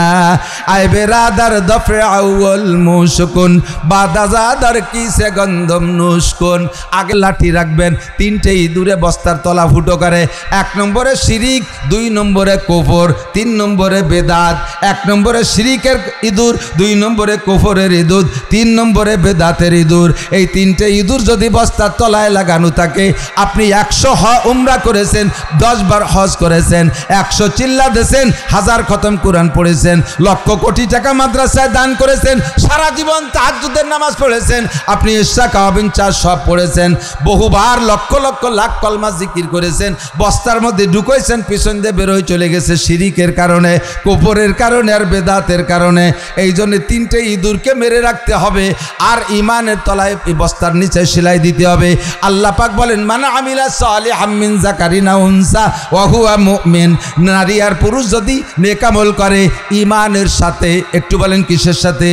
আয় বেরাদার দফে আউয়াল মুশকুন বাদাজাদার কিসে গন্ধম নুশকুন। আগে লাঠি রাখবেন, তিনটে ইঁদুরে বস্তার তলা ফুটো করে। 1 নম্বরে শিরিক, 2 নম্বরে কুফর, 3 নম্বরে বেদাত। 1 নম্বরে শিরিকের ইঁদুর, 2 নম্বরে কুফরের ইঁদুর, 3 নম্বরে বেদাতের ইঁদুর। এই তিনটে ইঁদুর যদি বস্তার তলায় লাগানো থাকে, আপনি 100 উমরা করেছেন, 10 বার হজ করেছেন, 100 চিল্লা দিয়েছেন, 1000 খতম কোরআন পড়েছেন, লক্ষ কোটি টাকা মাদ্রাসায় দান করেছেন, সারা জীবন তাহাজ্জুদের নামাজ পড়েছেন, আপনি ইশা কাওয়াবিন চার সব পড়েছেন, বহুবার লক্ষ লক্ষ লাখ কলমা জিকির করেছেন, বস্তার মধ্যে ঢুকাইছেন, পিছন দিয়ে বেরোয় চলে গেছে শিরিকের কারণে, কুফরের কারণে আর বেদাতের কারণে। এই জন্য তিনটে ইঁদুরকে মেরে রাখতে হবে আর ইমানের তলায় বস্তার নিচে সেলাই দিতে হবে। আল্লাহ পাক বলেন, মান আমিলা সালিহাম মিন যাকারিন আও উনসা ওয়া হুয়া মুমিন। নারী আর পুরুষ যদি নেক আমল করে ইমানের সাথে, একটু বলেন কিসের সাথে?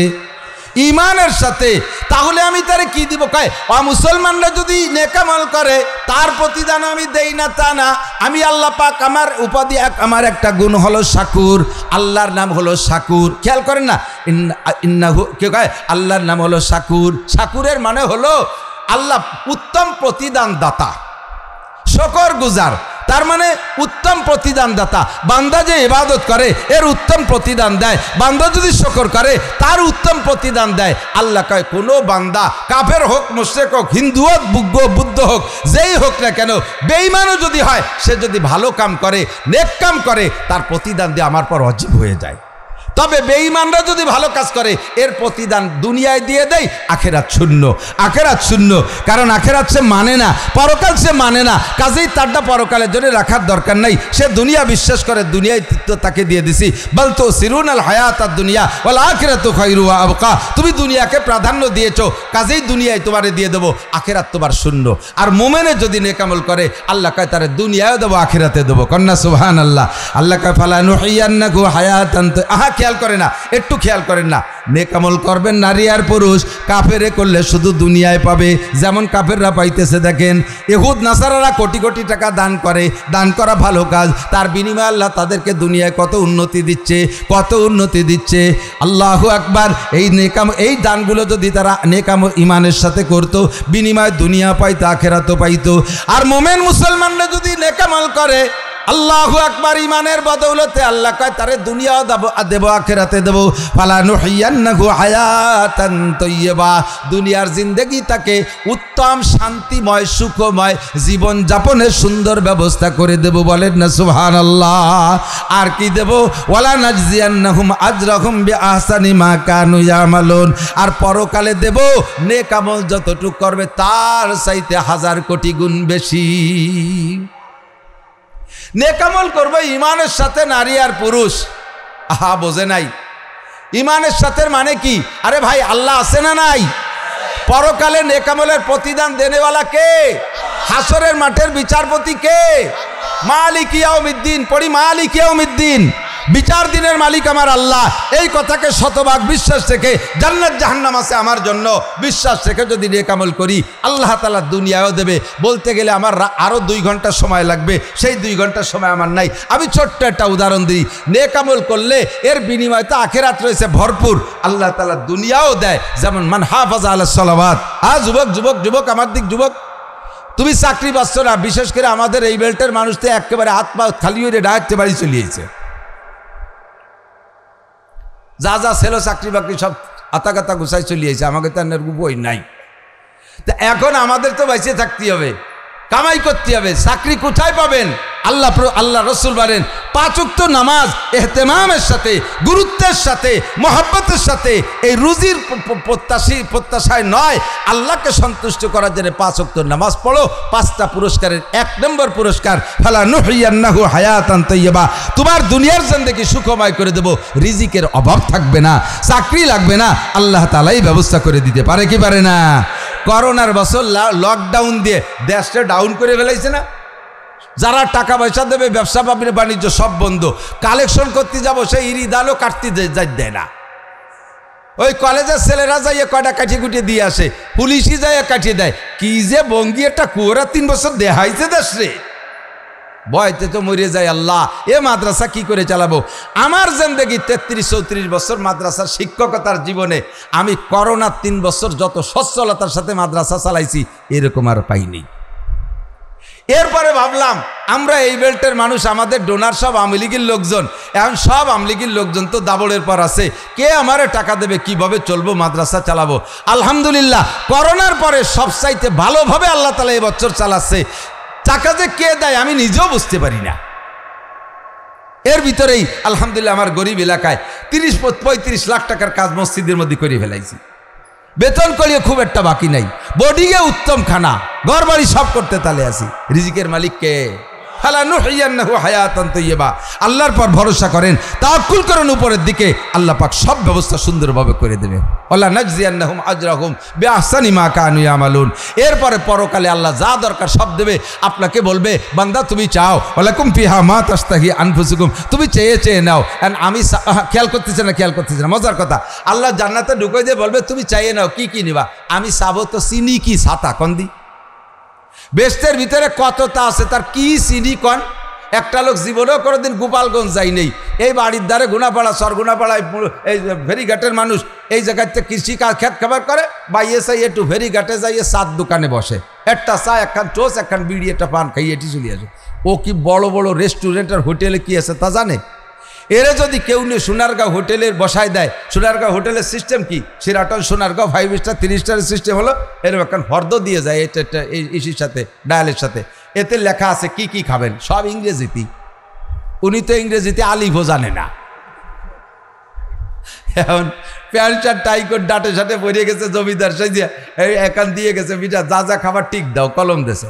ইমানের সাথে। তাহলে আমি তারে কি দিব? কয় মুসলমানরা যদি নেক আমল করে তার প্রতিদান আমি দেই না তা না। আমি আল্লাহ পাক, আমার উপাধি, আমার একটা গুণ হলো শাকুর। আল্লাহর নাম হলো শাকুর। খেয়াল করেন না, ইন্নাহু কে কয় আল্লাহর নাম হলো শাকুর। শাকুরের মানে হলো আল্লাহ উত্তম প্রতিদান দাতা, শুকর গুজার। তার মানে উত্তম প্রতিদান দাতা। বান্দা যে ইবাদত করে এর উত্তম প্রতিদান দেয়, বান্দা যদি শুকর করে তার উত্তম প্রতিদান দেয়। আল্লাহ কয় কোনো বান্দা কাফের হোক, মুশরিক হোক, হিন্দু হোক, বুদ্ধ হোক, যেই হোক না কেন, বেঈমানও যদি হয়, সে যদি ভালো কাম করে, নেক কাম করে, তার প্রতিদান দিয়ে আমার পর ওয়াজিব হয়ে যায়। তবে বেঈমানরা যদি ভালো কাজ করে এর প্রতিদান দুনিয়ায় দিয়ে দেয়, আখেরাত শূন্য। আখেরাত শূন্য, কারণ আখেরাত সে মানে না, পরকাল সে মানে না, কাজেই তারটা পরকালের জন্য রাখার দরকার নাই। সে দুনিয়া বিশ্বাস করে, দুনিয়ায় তাকে দিয়ে দিছি। বল তো সিরুনাল হায়াতাদ দুনিয়া ওয়াল আখিরাতু খায়রু ওয়া আবকা। তুমি দুনিয়াকে প্রাধান্য দিয়েছো, কাজেই দুনিয়ায় তোমারে দিয়ে দেবো, আখেরাত তোমার শূন্য। আর মোমেনে যদি নেক আমল করে আল্লাহ কয় তারে দুনিয়ায়ও দেবো, আখেরাতে দেবো। কন্যা সুবহানাল্লাহ। আল্লাহ কয় ফালা নুহিয়ান্নাহু হায়াতান। খেয়াল করে না, একটু খেয়াল করেন না। নেক আমল করবেন নারী আর পুরুষ, কাফেরে করলে শুধু দুনিয়ায় পাবে, যেমন কাফেররা পাইতেছে। দেখেন ইহুদ নাসারারা কোটি কোটি টাকা দান করে, দান করা ভালো কাজ, তার বিনিময়ে আল্লাহ তাদেরকে দুনিয়ায় কত উন্নতি দিচ্ছে, কত উন্নতি দিচ্ছে। আল্লাহু আকবার। এই নেকাম, এই দানগুলো যদি তারা নেকাম ইমানের সাথে করতো, বিনিময়ে দুনিয়া পাইতো, আখেরাতও পাইতো। আর মোমেন মুসলমানরা যদি নেকামল করে, আল্লাহু আকবার, ইমানের বদৌলতে আল্লাহ কয় তারে দুনিয়াও দেব, আখেরাতে দেব। ফালা নুহিয়ান্নাহু হায়াতান তাইয়্যিবা। দুনিয়ার জিন্দেগি তাকে উত্তম, শান্তিময়, সুখময় জীবন যাপনের সুন্দর ব্যবস্থা করে দেব। বলেন না সুবহানাল্লাহ। আর কি দেব? ওয়ালা নাজজিয়ান্নাহুম আজরাহুম বিআহসানি মা কানু ইয়ামালুন। আর পরকালে দেব নেক আমল যতটুকু করবে তার চাইতে 1000 কোটি গুণ বেশি। নেকামল করবে ইমানের সাথে নারী আর পুরুষ। আহা, বোঝে নাই ইমানের সাথে মানে কি? আরে ভাই, আল্লাহ আছে না নাই? পরকালে নেকামলের প্রতিদান দেনেওয়ালা কে? হাসরের মাঠের বিচারপতি কে? মালিক ইয়াউমিদ্দিন। পড়ি মালিক ইয়াউমিদ্দিন। বিচার দিনের মালিক আমার আল্লাহ। এই কথাকে শতভাগ বিশ্বাস রেখে, জান্নাত জাহান্নাম আছে আমার জন্য বিশ্বাস রেখে যদি নেক আমল করি, আল্লাহ তাআলা দুনিয়াও দেবে। বলতে গেলে আমার আরও 2 ঘন্টা সময় লাগবে, সেই 2 ঘন্টার সময় আমার নাই। আমি ছোট্ট একটা উদাহরণ দিই। নেক আমল করলে এর বিনিময়ে তো আখেরাত রয়েছে ভরপুর, আল্লাহ তাআলা দুনিয়াও দেয়। যেমন মান হাফাজা আলাস সালাওয়াত। যুবক আমার দিক যুবক, তুমি চাকরি পাচ্ছ না, বিশেষ করে আমাদের এই বেল্টের মানুষ তো একেবারে হাত পা খালি হয়ে ডাইরেক্ট বাড়ি চলিয়েছে। যা যা ছিল চাকরি বাকরি সব আতাকাতা গুছাই চলিয়েছে, আমাকে তো আর বই নাই। তা এখন আমাদের তো বেঁচে থাকতে হবে, কামাই করতে হবে। চাকরি কোথায় পাবেন? আল্লাহ রসুল বলেন 5 ওয়াক্ত নামাজ এহতেমামের সাথে, গুরুত্বের সাথে, মহব্বতের সাথে, এই রুজির প্রত্যাশায় নয়, আল্লাহকে সন্তুষ্ট করার জন্য 5 ওয়াক্ত নামাজ পড়ো। 5টা পুরস্কারের 1 নম্বর পুরস্কার ফালা নুহিয়ান্নাহু হায়াতান তাইয়্যিবা। তোমার দুনিয়ার জিন্দেগি সুখময় করে দেব, রিজিকের অভাব থাকবে না, চাকরি লাগবে না, আল্লাহ তাআলাই ব্যবস্থা করে দিতে পারে কি পারে না? করোনার বছর লকডাউন দিয়ে দেশটা ডাউন করে ফেলাইছে না? যারা টাকা পয়সা দেবে, ব্যবসা বাণিজ্য সব বন্ধ। কালেকশন করতে যাব, সেই ইরি দালও কাটতে দেয় না। ওই কলেজের ছেলেরা যাইয়ে কয়টা কাঠিয়ে কুটিয়ে দিয়ে আসে, পুলিশই যাইয়ে কাটিয়ে দেয়। কি যে বঙ্গি একটা কুয়োরা 3 বছর দেখাইছে দেশ রে, ভয়তে তো মরে যায়। আল্লাহ, এ মাদ্রাসা কি করে চালাবো? আমার জিন্দেগি 33-34 বছর মাদ্রাসার শিক্ষকতার জীবনে আমি করোনার 3 বছর যত সচ্ছলতার সাথে মাদ্রাসা চালাইছি এরকম আর পাইনি। এরপরে ভাবলাম আমরা এই বেল্টের মানুষ, আমাদের ডোনার সব আওয়ামী লীগের লোকজন। এখন সব আওয়ামী লীগের লোকজন তো দাবড়ের পর আছে, কে আমারে টাকা দেবে, কিভাবে চলবো, মাদ্রাসা চালাবো। আলহামদুলিল্লাহ, করোনার পরে সবচাইতে ভালোভাবে আল্লাহ তাআলা এই বছর চালাচ্ছে। টাকা যে কে দেয় আমি নিজেও বুঝতে পারি না। এর ভিতরেই আলহামদুলিল্লাহ আমার গরিব এলাকায় 30-35 লাখ টাকার কাজ মসজিদের মধ্যে করে ফেলাইছি। বেতন করিয়ে খুব একটা বাকি নাই, বোর্ডিংয়ে উত্তম খানা, ঘর বাড়ি সব করতে তালে আছি। রিজিকের মালিক কে? ফালা নুহিয়ান্নাহু হায়াতান তাইয়্যিবা। আল্লাহর পর ভরসা করেন, তাওয়াক্কুল করেন উপরের দিকে, আল্লাহ পাক সব ব্যবস্থা সুন্দরভাবে করে দেবে। ওয়ালা নাজজিয়ান্নাহুম আজরাহুম বিআহসানি মা কানু ইয়ামালুন। এরপরে পরকালে আল্লাহ যা দরকার সব দেবে। আপনাকে বলবে, বান্দা তুমি চাও, ওয়ালাকুম ফিহা মা তাশতাহি আনফুসুকুম, তুমি চেয়ে চেয়ে নাও। আমি খেয়াল করতেছি না, মজার কথা, আল্লাহ জান্নাতে ঢুকে দিয়ে বলবে তুমি চাইয়ে নাও, কি কি নিবা? আমি চাবো তো চিনি কি ছাতা কন্দি। বেস্তের ভিতরে কতটা আছে, তার কি চিনি কন? একটা লোক জীবনেও কোনোদিন গোপালগঞ্জ যাই নেই, এই বাড়ির দ্বারে গুনাপাড়া, সরগুনাপাড়ায়, এই ফেরিঘাটের মানুষ এই জায়গাতে কৃষি কাজ খেত খাবার করে, বাইয়ে চাই একটু ফেরিঘাটে যাইয়ে চার দোকানে বসে। একটা চা, একখান টোস, একখান বিড়ি, একটা পান খাইয়ে এটি চলে আসে। ও কি বড় বড় রেস্টুরেন্ট আর হোটেলে কি আছে তা জানে? এরে যদি কেউ নিয়ে সোনারগাঁও হোটেলের বসায় দেয়, সোনারগাঁও হোটেলের সিস্টেম কি, সেরাটন সোনারগাঁও 5 স্টার 3 স্টারের সিস্টেম হলো এরকম একখান ফর্দ দিয়ে যায় এটা ইসির সাথে, ডায়ালের সাথে। এতে লেখা আছে কি কি খাবেন, সব ইংরেজিতেই। উনি তো ইংরেজিতে আলিফও জানে না। এখন প্যান্ট শার্ট টাই করে ডাটে সাটে পরে গেছে, জমিদার সাইজে এখান দিয়ে গেছে, বিটা যা যা খাবার টিক দাও, কলম দেশে।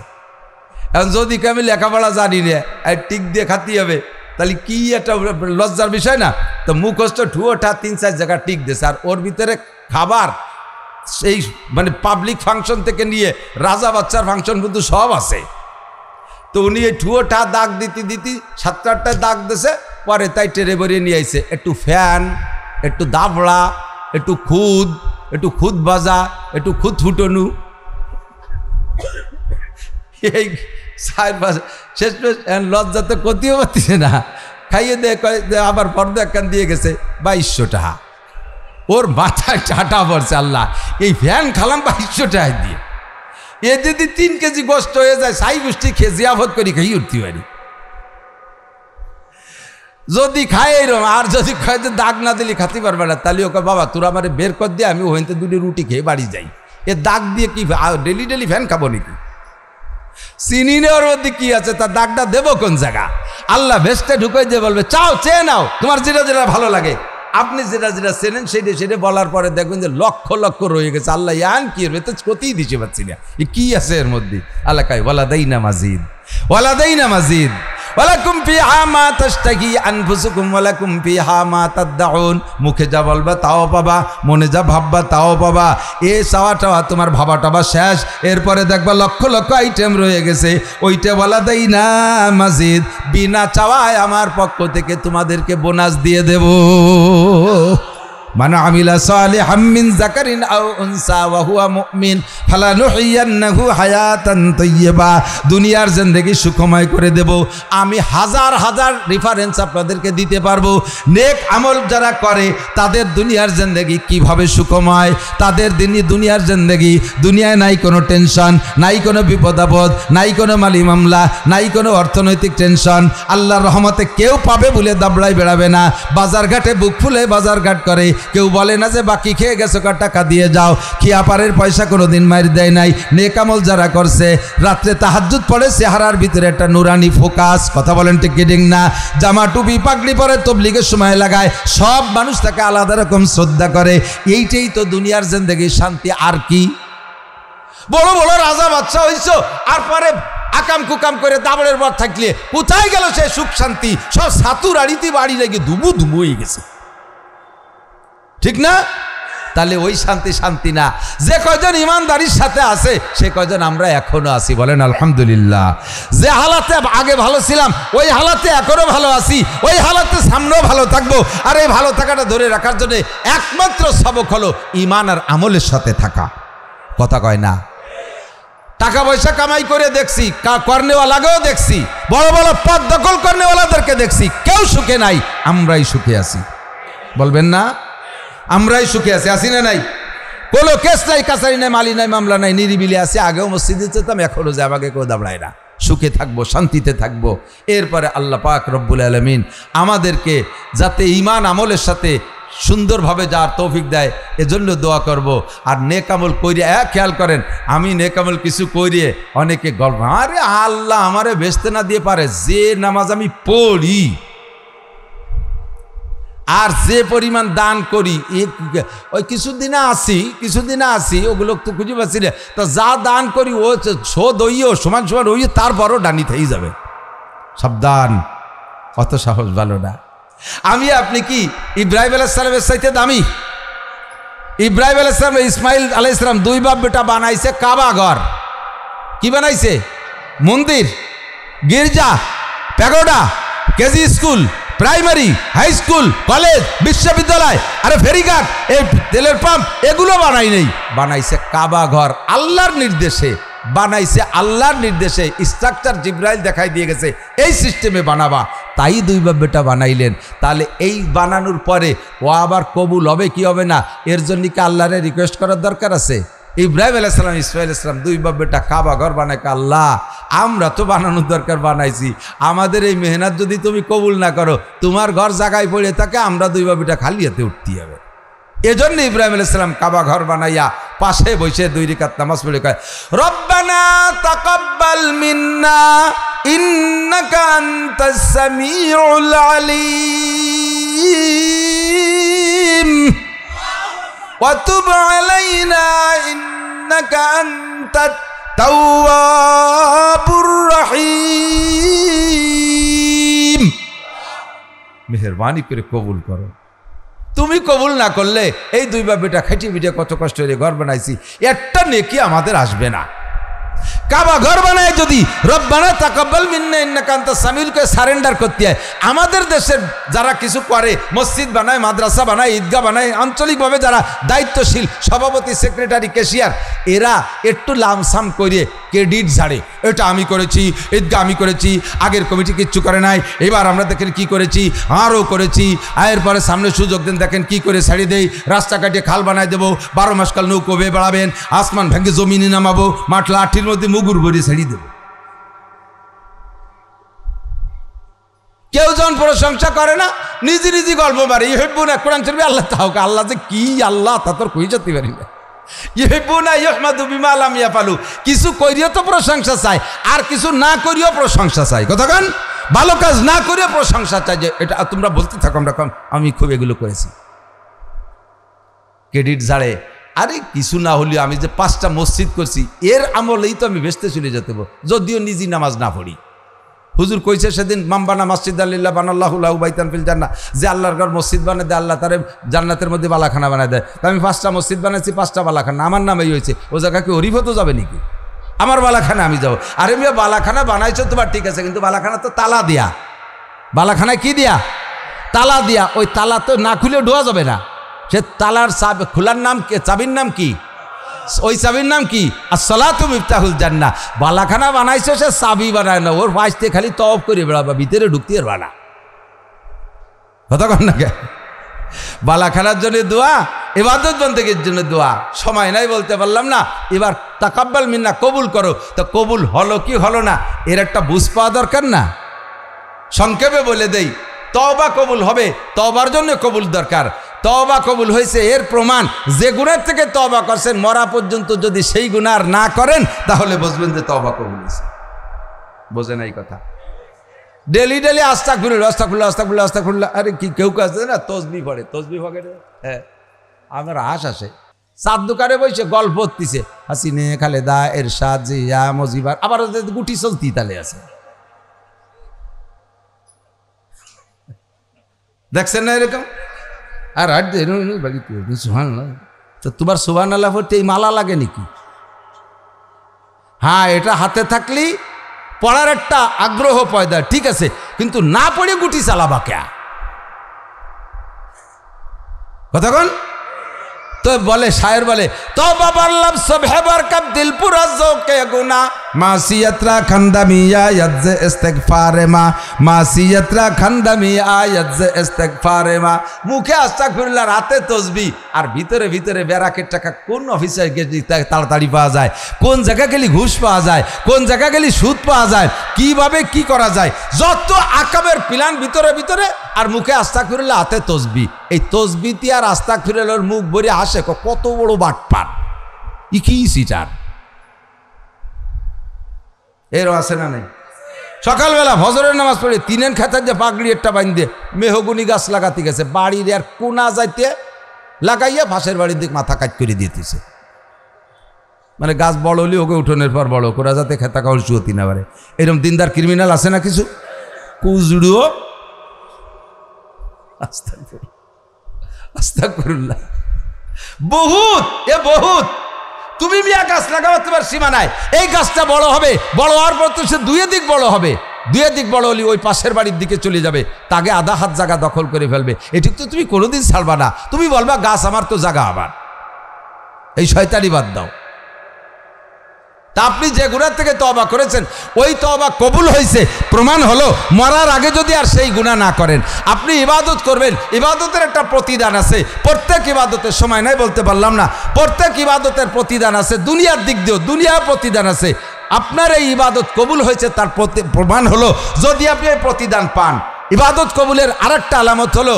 এখন যদি আমি লেখাপড়া জানি না, টিক দিয়ে খাতি হবে, তাহলে কি একটা লজ্জার বিষয় না? তো মুখস্থ ঠুয়োঠা 3-4 জায়গা টিক দিয়েছে, আর ওর ভিতরে খাবার সেই মানে পাবলিক ফাংশন থেকে নিয়ে রাজা বাচ্চার ফাংশন কিন্তু সব আছে। তো উনি এই ঠুয়োঠা দাগ দিতে 7-8টায় দাগ দিয়েছে, পরে তাই টেরে বেরিয়ে নিয়ে আইছে একটু ফ্যান, একটু দাবড়া, একটু খুদ বাজা, একটু খুদ ফুটনু, এই শেষ লজ্জা তো করতেও পারতেছে না। খাইয়ে দিয়ে আবার ফর্দ একখান দিয়ে গেছে 2200 টাকা। ওর মাথায় টাটা পড়ছে, আল্লাহ এই ফ্যান খালাম 2200 টাকা দিয়ে। এ যদি 3 কেজি গোস্ত হয়ে যায়, সাই গোষ্ঠী খেয়ে জিয়াফত করি খাই উঠতে পারি যদি খায় এরম। আর যদি খায় যে দাগ না দিলে খাতে পারবে না, তাহলে ওকে বাবা তোরা আমার বের কর দিয়ে আমি ওইতে 2 রুটি খেয়ে বাড়ি যাই। এ দাগ দিয়ে কি ডেলি ফ্যান খাবো নাকি? চিনি নেওয়ার মধ্যে কি আছে, তার দাগটা দেবো কোন জায়গা? আল্লাহ ভেস্টে ঢুকাই দিয়ে বলবে চাও চেয়ে নাও, তোমার যেটা যেটা ভালো লাগে। আপনি যেটা যেটা চেনেন সেটা বলার পরে দেখবেন যে লক্ষ লক্ষ রয়ে গেছে। আল্লাহ ইয়ান কি এর তো ক্ষতিই দিতে পারছি না, কি আছে এর মধ্যে? আল্লাহ কাই ওয়ালাদাইনা মাজিদ, ওয়ালাদাইনা মাজিদ, ওয়ালাকুম ফিহা মা তাশতাহি আনফুসুকুম ওয়ালাকুম ফিহা মা তাদউন। মুখে যা বলবা তাও পাবা, মনে যা ভাববা তাও পাবা। এ চাওয়াটাওয়া তোমার ভাবাটাবা শেষ, এরপরে দেখবা লক্ষ লক্ষ আইটেম রয়ে গেছে। ওইটা ওয়ালাদাইনা মাজিদ, বিনা চাওয়ায় আমার পক্ষ থেকে তোমাদেরকে বোনাস দিয়ে দেব। মান আমিলা সালিহাম মিন যাকারিন আও উনসা ওয়া হুয়া মুমিন ফালানুহিয়ান্নাহু হায়াতান তাইয়্যিবা। দুনিয়ার জিন্দেগি সুখময় করে দেব। আমি হাজার হাজার রেফারেন্স আপনাদেরকে দিতে পারবো। নেক আমল যারা করে তাদের দুনিয়ার জিন্দেগি কিভাবে সুখময়, তাদের দুনিয়ার জিন্দেগি, দুনিয়ায় নাই কোনো টেনশন, নাই কোনো বিপদ আপদ, নাই কোনো মালি মামলা, নাই কোনো অর্থনৈতিক টেনশন। আল্লাহর রহমতে কেউ পাবে বলে দাবড়াই বেড়াবে না। বাজার ঘাটে বুক ফুলে বাজার ঘাট করে, কেউ বলে না যে বাকি খেয়ে গেছো টাকা দিয়ে যাও। খিয়াপারের পয়সা কোনোদিন মার দেয় নাই। নেক আমল যারা করছে, রাত্রে তাহাজ্জুদ পড়ে, চেহারার ভিতরে একটা নুরানি ফোকাস, কথা বলেন ঠিক কিডিং না? জামা টুপি পাগড়ি পরে তবলিগের সময় লাগায়, সব মানুষ তাকে আলাদা রকম শ্রদ্ধা করে। এইটাই তো দুনিয়ার জিন্দেগির শান্তি। আর কি বড় বড় রাজা বাদশা হইছ, আর পরে আকাম কুকাম করে দাবড়ের পর থাকলে কোথায় গেল সে সুখ শান্তি? সব সাতুর আড়িতে বাড়ি লেগে ধুমু ধুমু হয়ে গেছে, ঠিক না? তাহলে ওই শান্তি শান্তি না। যে কয়জন ইমানদারির সাথে আছে সে কয়জন আমরা এখনো আছি, বলেন আলহামদুলিল্লাহ। যে হালাতে আগে ভালো ছিলাম ওই হালাতে এখনো ভালো আছি, ওই হালাতে সামনেও ভালো থাকবো। আর এই ভালো থাকাটা ধরে রাখার জন্য একমাত্র সবক হলো ইমান আর আমলের সাথে থাকা, কথা কয় না? টাকা পয়সা কামাই করে দেখছি, কর্নেওয়ালাকেও দেখছি, বড় বড় পদ দখল কর্নেওয়ালাদেরকে দেখছি, কেউ সুখে নাই। আমরাই সুখে আছি, বলবেন না? আমরাই সুখে আছি, আসি না? নাই কোনো কেস নাই, কাছারি নাই, মালি নাই, মামলা নাই, নিরিবিলি আছে। আগেও মসজিদে যেতাম, এখনো যে আমাকে কেউ দাবড়ায় না। সুখে থাকবো, শান্তিতে থাকবো। এরপরে আল্লাহ পাক রব্বুল আলামিন আমাদেরকে যাতে ঈমান আমলের সাথে সুন্দরভাবে যার তৌফিক দেয়, এজন্য দোয়া করব। আর নেক আমল করিয়ে খেয়াল করেন, আমি নেক আমল কিছু করিয়ে অনেকে গল্প, আরে আল্লাহ আমারে বেচতে না দিয়ে পারে। যে নামাজ আমি পড়ি আর যে পরিমাণ দান করি, ওই কিছুদিনে আসি ওগুলো তো খুঁজে পাচ্ছি না। তো যা দান করি ও শোধ হইও সমান সমান হইও, তারপরও ডানি থেই যাবে। সাবধান, অত সাহস ভালো না। আমি আপনি কি ইব্রাহিম আলাইহিস সালামের চাইতে দামি? ইব্রাহিম আলাইহিস সালাম, ইসমাইল আলাইহিস সালাম 2 বাপ বেটা বানাইছে কাবা ঘর। কি বানাইছে? মন্দির, গির্জা, pagoda, KG school, primary, high school, college, বিশ্ববিদ্যালয়, আরে ফেরিঘাট, এই তেলের পাম্প, এগুলো বানাই নেই। বানাইছে কাবা ঘর, আল্লাহর নির্দেশে বানাইছে, আল্লাহর নির্দেশে। স্ট্রাকচার জিব্রাইল দেখাই দিয়ে গেছে এই সিস্টেমে বানাবা, তাই 2 বাপ বেটা বানাইলেন। তাহলে এই বানানোর পরে ও আবার কবুল হবে কি হবে না, এর জন্য কি আল্লাহরে রিকোয়েস্ট করার দরকার আছে? ইব্রাহিম আলাইহিস সালাম ইসমাঈল আলাইহিস সালাম দুই বাপ বেটা কাবা ঘর বানায়। আল্লাহ আমরা তো বানানোর দরকার বানাইছি, আমাদের এই মেহনত যদি তুমি কবুল না করো, তোমার ঘর জায়গায় পড়ে থাকে, আমরা দুই বাপ বেটা খালি হাতে উঠতে হবে। এজন্য ইব্রাহিম আলাইহিস সালাম কাবা ঘর বানাইয়া পাশে বসে 2 রাকাত নামাজ পড়ে কয়, রব্বানা তাকাব্বাল মিন্না ইন্নাকা আনতাস সামিউল আলিম ওয়া তুব আলাইনা ইন্নাকা আনতাত তাওয়াবুর রহিম। মেহেরবানি করে কবুল করো। তুমি কবুল না করলে এই দুই বাপ বেটা খেটে পিটে কত কষ্ট করে ঘর বানাইছি, একটা নেকি আমাদের আসবে না। কাবা ঘর বানায় যদি রব্বানা তাকাব্বাল মিন্না ইন্নাকা আনতাস সামিউলকে সারেন্ডার করতে হয়, আমাদের দেশের যারা কিছু করে, মসজিদ বানায়, মাদ্রাসা বানায়, ঈদগাহ বানায়, আঞ্চলিকভাবে যারা দায়িত্বশীল সভাপতি, সেক্রেটারি, ক্যাশিয়ার, এরা একটু লামসাম করে ক্রেডিট ঝাড়ে, এটা আমি করেছি, ঈদগাহ আমি করেছি, আগের কমিটি কিচ্ছু করে নাই, এবার আমরা দেখেন কি করেছি, আরও করেছি, এরপরে সামনে সুযোগ দেন, দেখেন কি করে ছাড়ি দেই, রাস্তা কাটিয়ে খাল বানায় দেবো, 12 মাস কাল নৌকো বেয়ে বেড়াবেন, আসমান ভেঙে জমিনে নামাবো, মাঠ লাঠির মধ্যে মুগুর ভরে ছাড়িয়ে দেবো। কেউ যখন প্রশংসা করে না, নিজে নিজে গল্প পারে, ইহিব্বুনা, কোরআন শরীফে আল্লাহ তাআলা, আল্লাহ যে কি আল্লাহ তা তোর কই যেতে পারি না। ইহিব্বুনা ইহমাদু বিমা লাম ইয়াফালু, কিছু করিও তো প্রশংসা চাই, আর কিছু না করিও প্রশংসা চাই। কতক্ষণ ভালো কাজ না করিও প্রশংসা চাই, যে এটা তোমরা বলতে থাকো আমরা আমি খুব এগুলো করেছি, ক্রেডিট ঝাড়ে। আরে কিছু না হলেও আমি যে 5টা মসজিদ করছি, এর আমলেই তো আমি বেহেশতে চলে যেতে পারবো, যদিও নিজে নামাজ না পড়ি। হুজুর কইছে সেদিন, মামবানা মসজিদ আল্লাহ বানাল্লাহু লাহু বাইতান ফিল জান্নাহ, যে আল্লাহর ঘর মসজিদ বানায় দেয়, আল্লাহ তারে জান্নাতের মধ্যে বালাখানা বানায় দেয়। তো আমি 5টা মসজিদ বানাইছি, 5টা বালাখানা আমার নামেই হয়েছে, ও জায়গা কি অরিফতও যাবে নাকি? আমার বালাখানা আমি যাবো? আরে মিয়া বালাখানা বানাইছো তোমার ঠিক আছে, কিন্তু বালাখানা তো তালা দিয়া, বালাখানা কি দিয়া? তালা দিয়া। ওই তালা তো না খুলে ঢোয়া যাবে না, সে তালার খোলার নাম, চাবির নাম কি? ওই চাবির নাম কি? আসসালাতু মিফতাহুল জান্নাহ। বালাখানা বানাইছে, সে চাবি বানায় না, ওর পাশে খালি তওয়াব করে বেড়াবা, ভিতরে ঢুকতে পারবা না। কতক্ষণ না কে বালাখানার জন্য দোয়া, ইবাদত বন্দেগীর জন্য দোয়া, সময় নাই বলতে পারলাম না। এবার তাকাব্বাল মিন্না, কবুল করো। তো কবুল হলো কি হলো না, এর একটা বুঝ পাওয়া দরকার না? সংক্ষেপে বলে দেই, তওবা কবুল হবে, তওবার জন্য কবুল দরকার। তওবা কবুল হয়েছে এর প্রমাণ, যে গুনাহ থেকে তওবা করছেন মরা পর্যন্ত যদি সেই গুনাহ না করেন, তাহলে বুঝবেন যে তওবা কবুল হয়েছে। বোঝেন এই কথা? ডেলি ডেলি আস্তাগফিরুল্লাহ আস্তাগফিরুল্লাহ আস্তাগফিরুল্লাহ আস্তাগফিরুল্লাহ, আরে কি কেউ কাছে না তসবিহ পড়ে, তসবিহ পড়ে, হ্যাঁ আমার হাস আসে। চার দোকানে বসে গল্প হতিছে, হাসিনে খালেদা এরশাদ জিয়া মজিবার, আবার গুটি চলতি তালে আছে, দেখছেন না এরকম? আর তো তোমার সুবহানাল্লাহ পড়তে এই মালা লাগে নাকি? হ্যাঁ, এটা হাতে থাকলেই পড়ার একটা আগ্রহ পয়দা, ঠিক আছে, কিন্তু না পড়ে গুটি চালাবা কে? কতক্ষণ তো বলে, শায়ের বলে, তো বাবার লাভ সব হেবার কাপ দিল পুরা জোকে গুনা মাসিয়াতরা খান্দামিয়া ইয়াজে ইস্তিগফারে মা মাসিয়াতরা খান্দামিয়া ইয়াজে ইস্তিগফারে মা। মুখে আস্তাগফিরুল্লাহ, রাতে তসবিহ, আর ভিতরে ভিতরে ব্যারাকের টাকা কোন অফিসে গেলে তাড়াতাড়ি পাওয়া যায়, কোন জায়গা গেলে ঘুষ পাওয়া যায়, কোন জায়গা গেলে সুদ পাওয়া যায়, কিভাবে কি করা যায়, যত আকামের প্ল্যান ভিতরে ভিতরে, আর মুখে আস্তাগফিরুল্লাহ, হাতে তসবিহ। এই তসবিহটি আর আস্তাগফিরুল্লাহর মুখ ভরে হাসে, কত বড় বাটপার, ই কি সিটার। এরও আছে না নেই? সকালবেলা ফজরের নামাজ পড়ে 3 খাতার যে পাগড়ি একটা বাইন্দে মেহগুনি গাছ লাগাতে গেছে, বাড়ির আর কোনা যাইতে লাগাইয়া ফাঁসের বাড়ির দিকে মাথা কাজ করে দিতেছে। মানে গাছ বড় হলে ওকে উঠোনের পর বড় করা, যাতে খেতা কাউল চুয়তি না পারে। এরকম দিনদার ক্রিমিনাল আছে না কিছু? কুজুড়িও আস্তাগফিরুল্লাহ বহুত, এ বহুত। তুমি মিয়া গাছ লাগাও, তোমার সীমা নাই। এই গাছটা বড় হবে, বড় হওয়ার পর তো সে 2 দিক বড় হবে, 2 দিক বড় হলে ওই পাশের বাড়ির দিকে চলে যাবে, তাকে আধা হাত জায়গা দখল করে ফেলবে। এটি তো তুমি কোনোদিন ছাড়বা না, তুমি বলবা গাছ আমার তো জায়গা আবার। এই শয়তানি বাদ দাও। তা আপনি যে গুনাহ থেকে তওবা করেছেন ওই তওবা কবুল হয়েছে, প্রমাণ হলো মরার আগে যদি আর সেই গুনাহ না করেন। আপনি ইবাদত করবেন, ইবাদতের একটা প্রতিদান আছে। প্রত্যেক ইবাদতের সময় নাই বলতে পারলাম না, প্রত্যেক ইবাদতের প্রতিদান আছে। দুনিয়ার দিক দিয়েও দুনিয়ার প্রতিদান আছে। আপনার এই ইবাদত কবুল হয়েছে তার প্রমাণ হলো যদি আপনি এই প্রতিদান পান। ইবাদত কবুলের আরেকটা আলামত হলো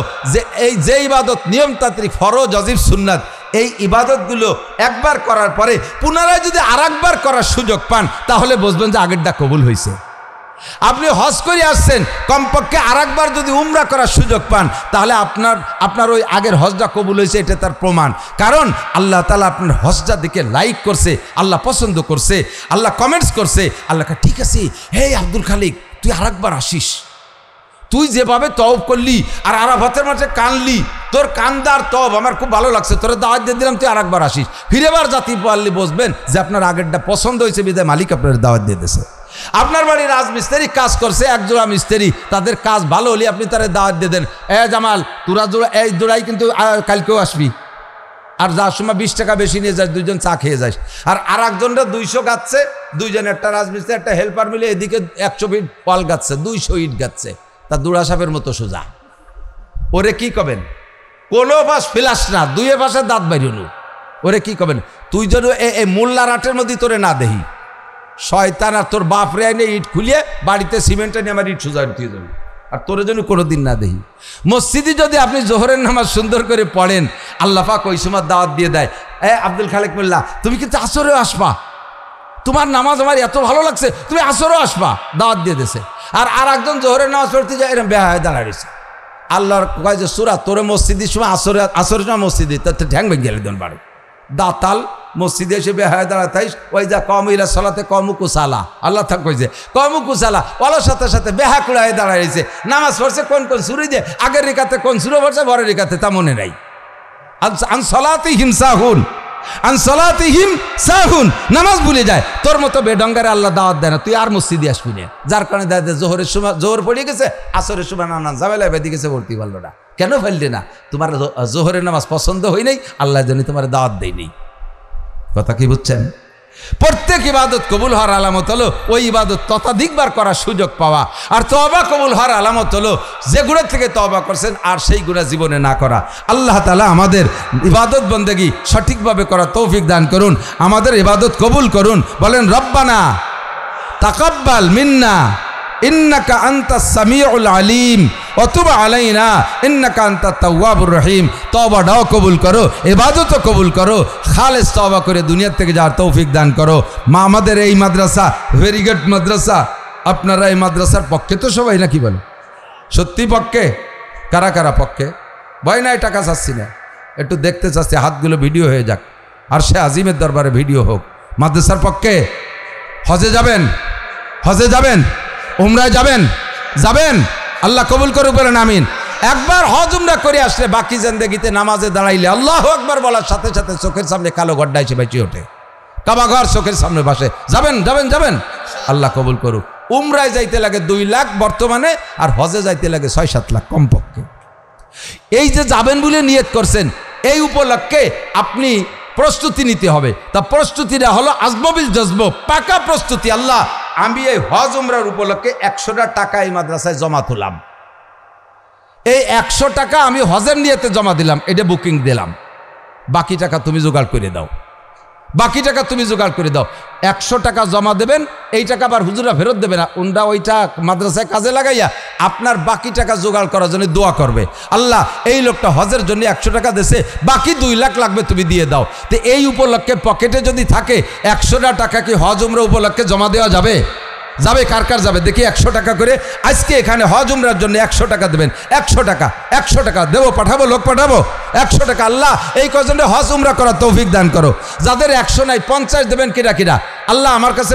যে ইবাদত নিয়মতান্ত্রিক, ফরজ, ওয়াজিব, সুন্নাত, এই ইবাদতগুলো একবার করার পরে পুনরায় যদি আরেকবার করার সুযোগ পান তাহলে বুঝবেন যে আগেরটা কবুল হয়েছে। আপনি হজ করে আসছেন, কমপক্ষে আরেকবার যদি উমরা করার সুযোগ পান তাহলে আপনার ওই আগের হজটা কবুল হয়েছে, এটা তার প্রমাণ। কারণ আল্লাহ তাআলা আপনার হজটা দেখে লাইক করছে, আল্লাহ পছন্দ করছে, আল্লাহ কমেন্টস করছে। আল্লাহকে ঠিক আছে, হে আব্দুল খালিক তুই আরেকবার আসিস, তুই যেভাবে তওব করলি আর আরাফাতের মাঠে কানলি, তোর কান্দার তওব আমার খুব ভালো লাগছে, তোর দাওয়াত দিয়ে দিলাম, তুই আরেকবার আসিস। ফিরেবার জাতি পারলে বসবেন যে আপনার আগেরটা পছন্দ হয়েছে বিধায় মালিক আপনার দাওয়াত দিয়ে দিয়েছে। আপনার বাড়ির রাজমিস্ত্রি কাজ করছে, একজোড়া মিস্ত্রি, তাদের কাজ ভালো হলে আপনি তাদের দাওয়াত দিয়ে দেন, জামাল তোরা এই জোড়াই কিন্তু কালকেও আসবি, আর যার সময় 20 টাকা বেশি নিয়ে যাস, দুইজন চা খেয়ে যাস। আর একজনরা 200 গাচ্ছে, দুইজন, একটা রাজমিস্ত্রি একটা হেল্পার মিলে এদিকে 100 ফিট ওয়াল গাচ্ছে, 200 ইট গাচ্ছে, তা দুড়া সাপের মতো সোজা। ওরে কি কবেন? কোনো পাশ ফিলাস না, দুয়ে পাশে দাঁত বাইরুনু, ওরে কি কবেন? তুই যেন এই মোল্লার আটের মধ্যে তোরে না দেহি, শয়তান আর তোর বাপ রে আইনে ইট খুলিয়ে বাড়িতে সিমেন্টে নিয়ে আমার ইট সোজা উঠিয়ে যাবে, আর তোরে যেন কোনোদিন না দেহি। মসজিদে যদি আপনি জোহরের নামাজ সুন্দর করে পড়েন, আল্লাহ পাক ওই সময় দাওয়াত দিয়ে দেয়, আব্দুল খালেক মোল্লা তুমি কিন্তু আসরেও আসবা, তোমার নামাজ আমার এত ভালো লাগছে, তুমি আসরেও আসবা, দাওয়াত দিয়ে দিয়েছে। আর একজন জোহরের নামাজ পড়তে যায়, এরকম বেহায় দাঁড়াইছে। আল্লাহর কয় যে সুরা তোরে মসজিদের সময় আসরের সময় মসজিদে তাতে ঠ্যাং ভেঙে গেলে দেন বাড়ি দাতাল মসজিদে এসে বেহায় দাঁড়া থাইস, ওই যা কমিলা সলাতে কমুকুসালা, আল্লাহ থাক কই যে কমুকুসালা, ওলার সাথে সাথে বেহা কুড়ায় দাঁড়াইছে। নামাজ পড়ছে কোন সুরে যে আগের রেখাতে কোন সুরে পড়ছে পরের রেখাতে তা মনে নাই। নামাজ ভুলে যায়, তোর মতো বেডঙ্গারে আল্লাহ দাওয়াত দেয় না, তুই আর মসজিদে আসবি না। যার কারণে দাদা জোহরের সময় জোহর পড়ে গেছে, আসরের সময় নানা ঝামেলায় বেঁধে গেছে, ভর্তি পারলো না। কেন ফেললি না? তোমার জোহরের নামাজ পছন্দ হয় নাই, আল্লাহ জানি তোমার দাওয়াত দেয় নেই। কথা কি বুঝছেন? প্রত্যেক ইবাদত কবুল হওয়ার আলামত হলো ওই ইবাদত ততাধিকবার করার সুযোগ পাওয়া। আর তওবা কবুল হওয়ার আলামত হলো যে গুনাহ থেকে তওবা করছেন আর সেই গুনাহ জীবনে না করা। আল্লাহ তাআলা আমাদের ইবাদত বন্দেগী সঠিকভাবে করার তৌফিক দান করুন, আমাদের ইবাদত কবুল করুন। বলেন রব্বানা তাকাব্বাল মিন্না ইন্নাকা আনতাস সামিউল আলিম ওয়া তুব আলাইনা ইন্নাকা আনতাত তাওয়াবুর রহিম। তওবাটাও কবুল করো, ইবাদতও কবুল করো, খালেস তওবা করে দুনিয়া থেকে যাওয়ার তৌফিক দান করো। মা আমাদের এই মাদ্রাসা ভেরি গুড মাদ্রাসা, আপনারা এই মাদ্রাসার পক্ষে তো সবাই নাকি বলে? সত্যি পক্ষে? কারা কারা পক্ষে? ভয় নাই, টাকা চাচ্ছি না, একটু দেখতে চাচ্ছি, হাতগুলো ভিডিও হয়ে যাক, আর সে আজিমের দরবারে ভিডিও হোক। মাদ্রাসার পক্ষে হজে যাবেন, হজে যাবেন, উমরায় যাবেন, যাবেন, আল্লাহ কবুল করুক, বলেন আমিন। একবার হজ উমরা করে আসলে বাকি জিন্দেগিতে নামাজে দাঁড়াইলে আল্লাহু আকবার বলার সাথে সাথে চোখের সামনে কালো গড্ডা এসে বেঁচে ওঠে, কাবাঘর চোখের সামনে বসে। যাবেন যাবেন যাবেন, আল্লাহ কবুল করুক। উমরায় যাইতে লাগে 2 লাখ বর্তমানে, আর হজে যাইতে লাগে 6-7 লাখ কমপক্ষে। এই যে যাবেন বলে নিয়ত করছেন, এই উপলক্ষে আপনি প্রস্তুতি নিতে হবে। তা প্রস্তুতিটা হলো আজমবিল জজব, পাকা প্রস্তুতি। আল্লাহ আমি এই হজ উমরার উপলক্ষে 100টা টাকা এই মাদ্রাসায় জমা তুলাম, এই 100 টাকা আমি হজের নিয়তে জমা দিলাম, এটা বুকিং দিলাম, বাকি টাকা তুমি জোগাড় করে দাও, বাকি টাকা তুমি জোগাড় করে দাও। 100 টাকা জমা দেবেন, এই টাকা আবার হুজুরা ফেরত দেবে না, ওনরা ওইটা মাদ্রাসায় কাজে লাগাইয়া আপনার বাকি টাকা জোগাড় করার জন্য দোয়া করবে। আল্লাহ এই লোকটা হজের জন্য 100 টাকা দেশে, বাকি 2 লাখ লাগবে, তুমি দিয়ে দাও। তো এই উপলক্ষে পকেটে যদি থাকে 100টা টাকা কি হজ উমরা উপলক্ষে জমা দেওয়া যাবে? যাবে? কার কার যাবে দেখি 100 টাকা করে। আজকে এখানে হজ উমরার জন্য 100 টাকা দেবেন, 100 টাকা, 100 টাকা দেবো, পাঠাবো, লোক পাঠাবো, 100 টাকা। আল্লাহ এই কজনে হজ উমরা করার তৌফিক দান করো। যাদের 100 নাই 50 দেবেন, কিরা কিরা। আল্লাহ আমার কাছে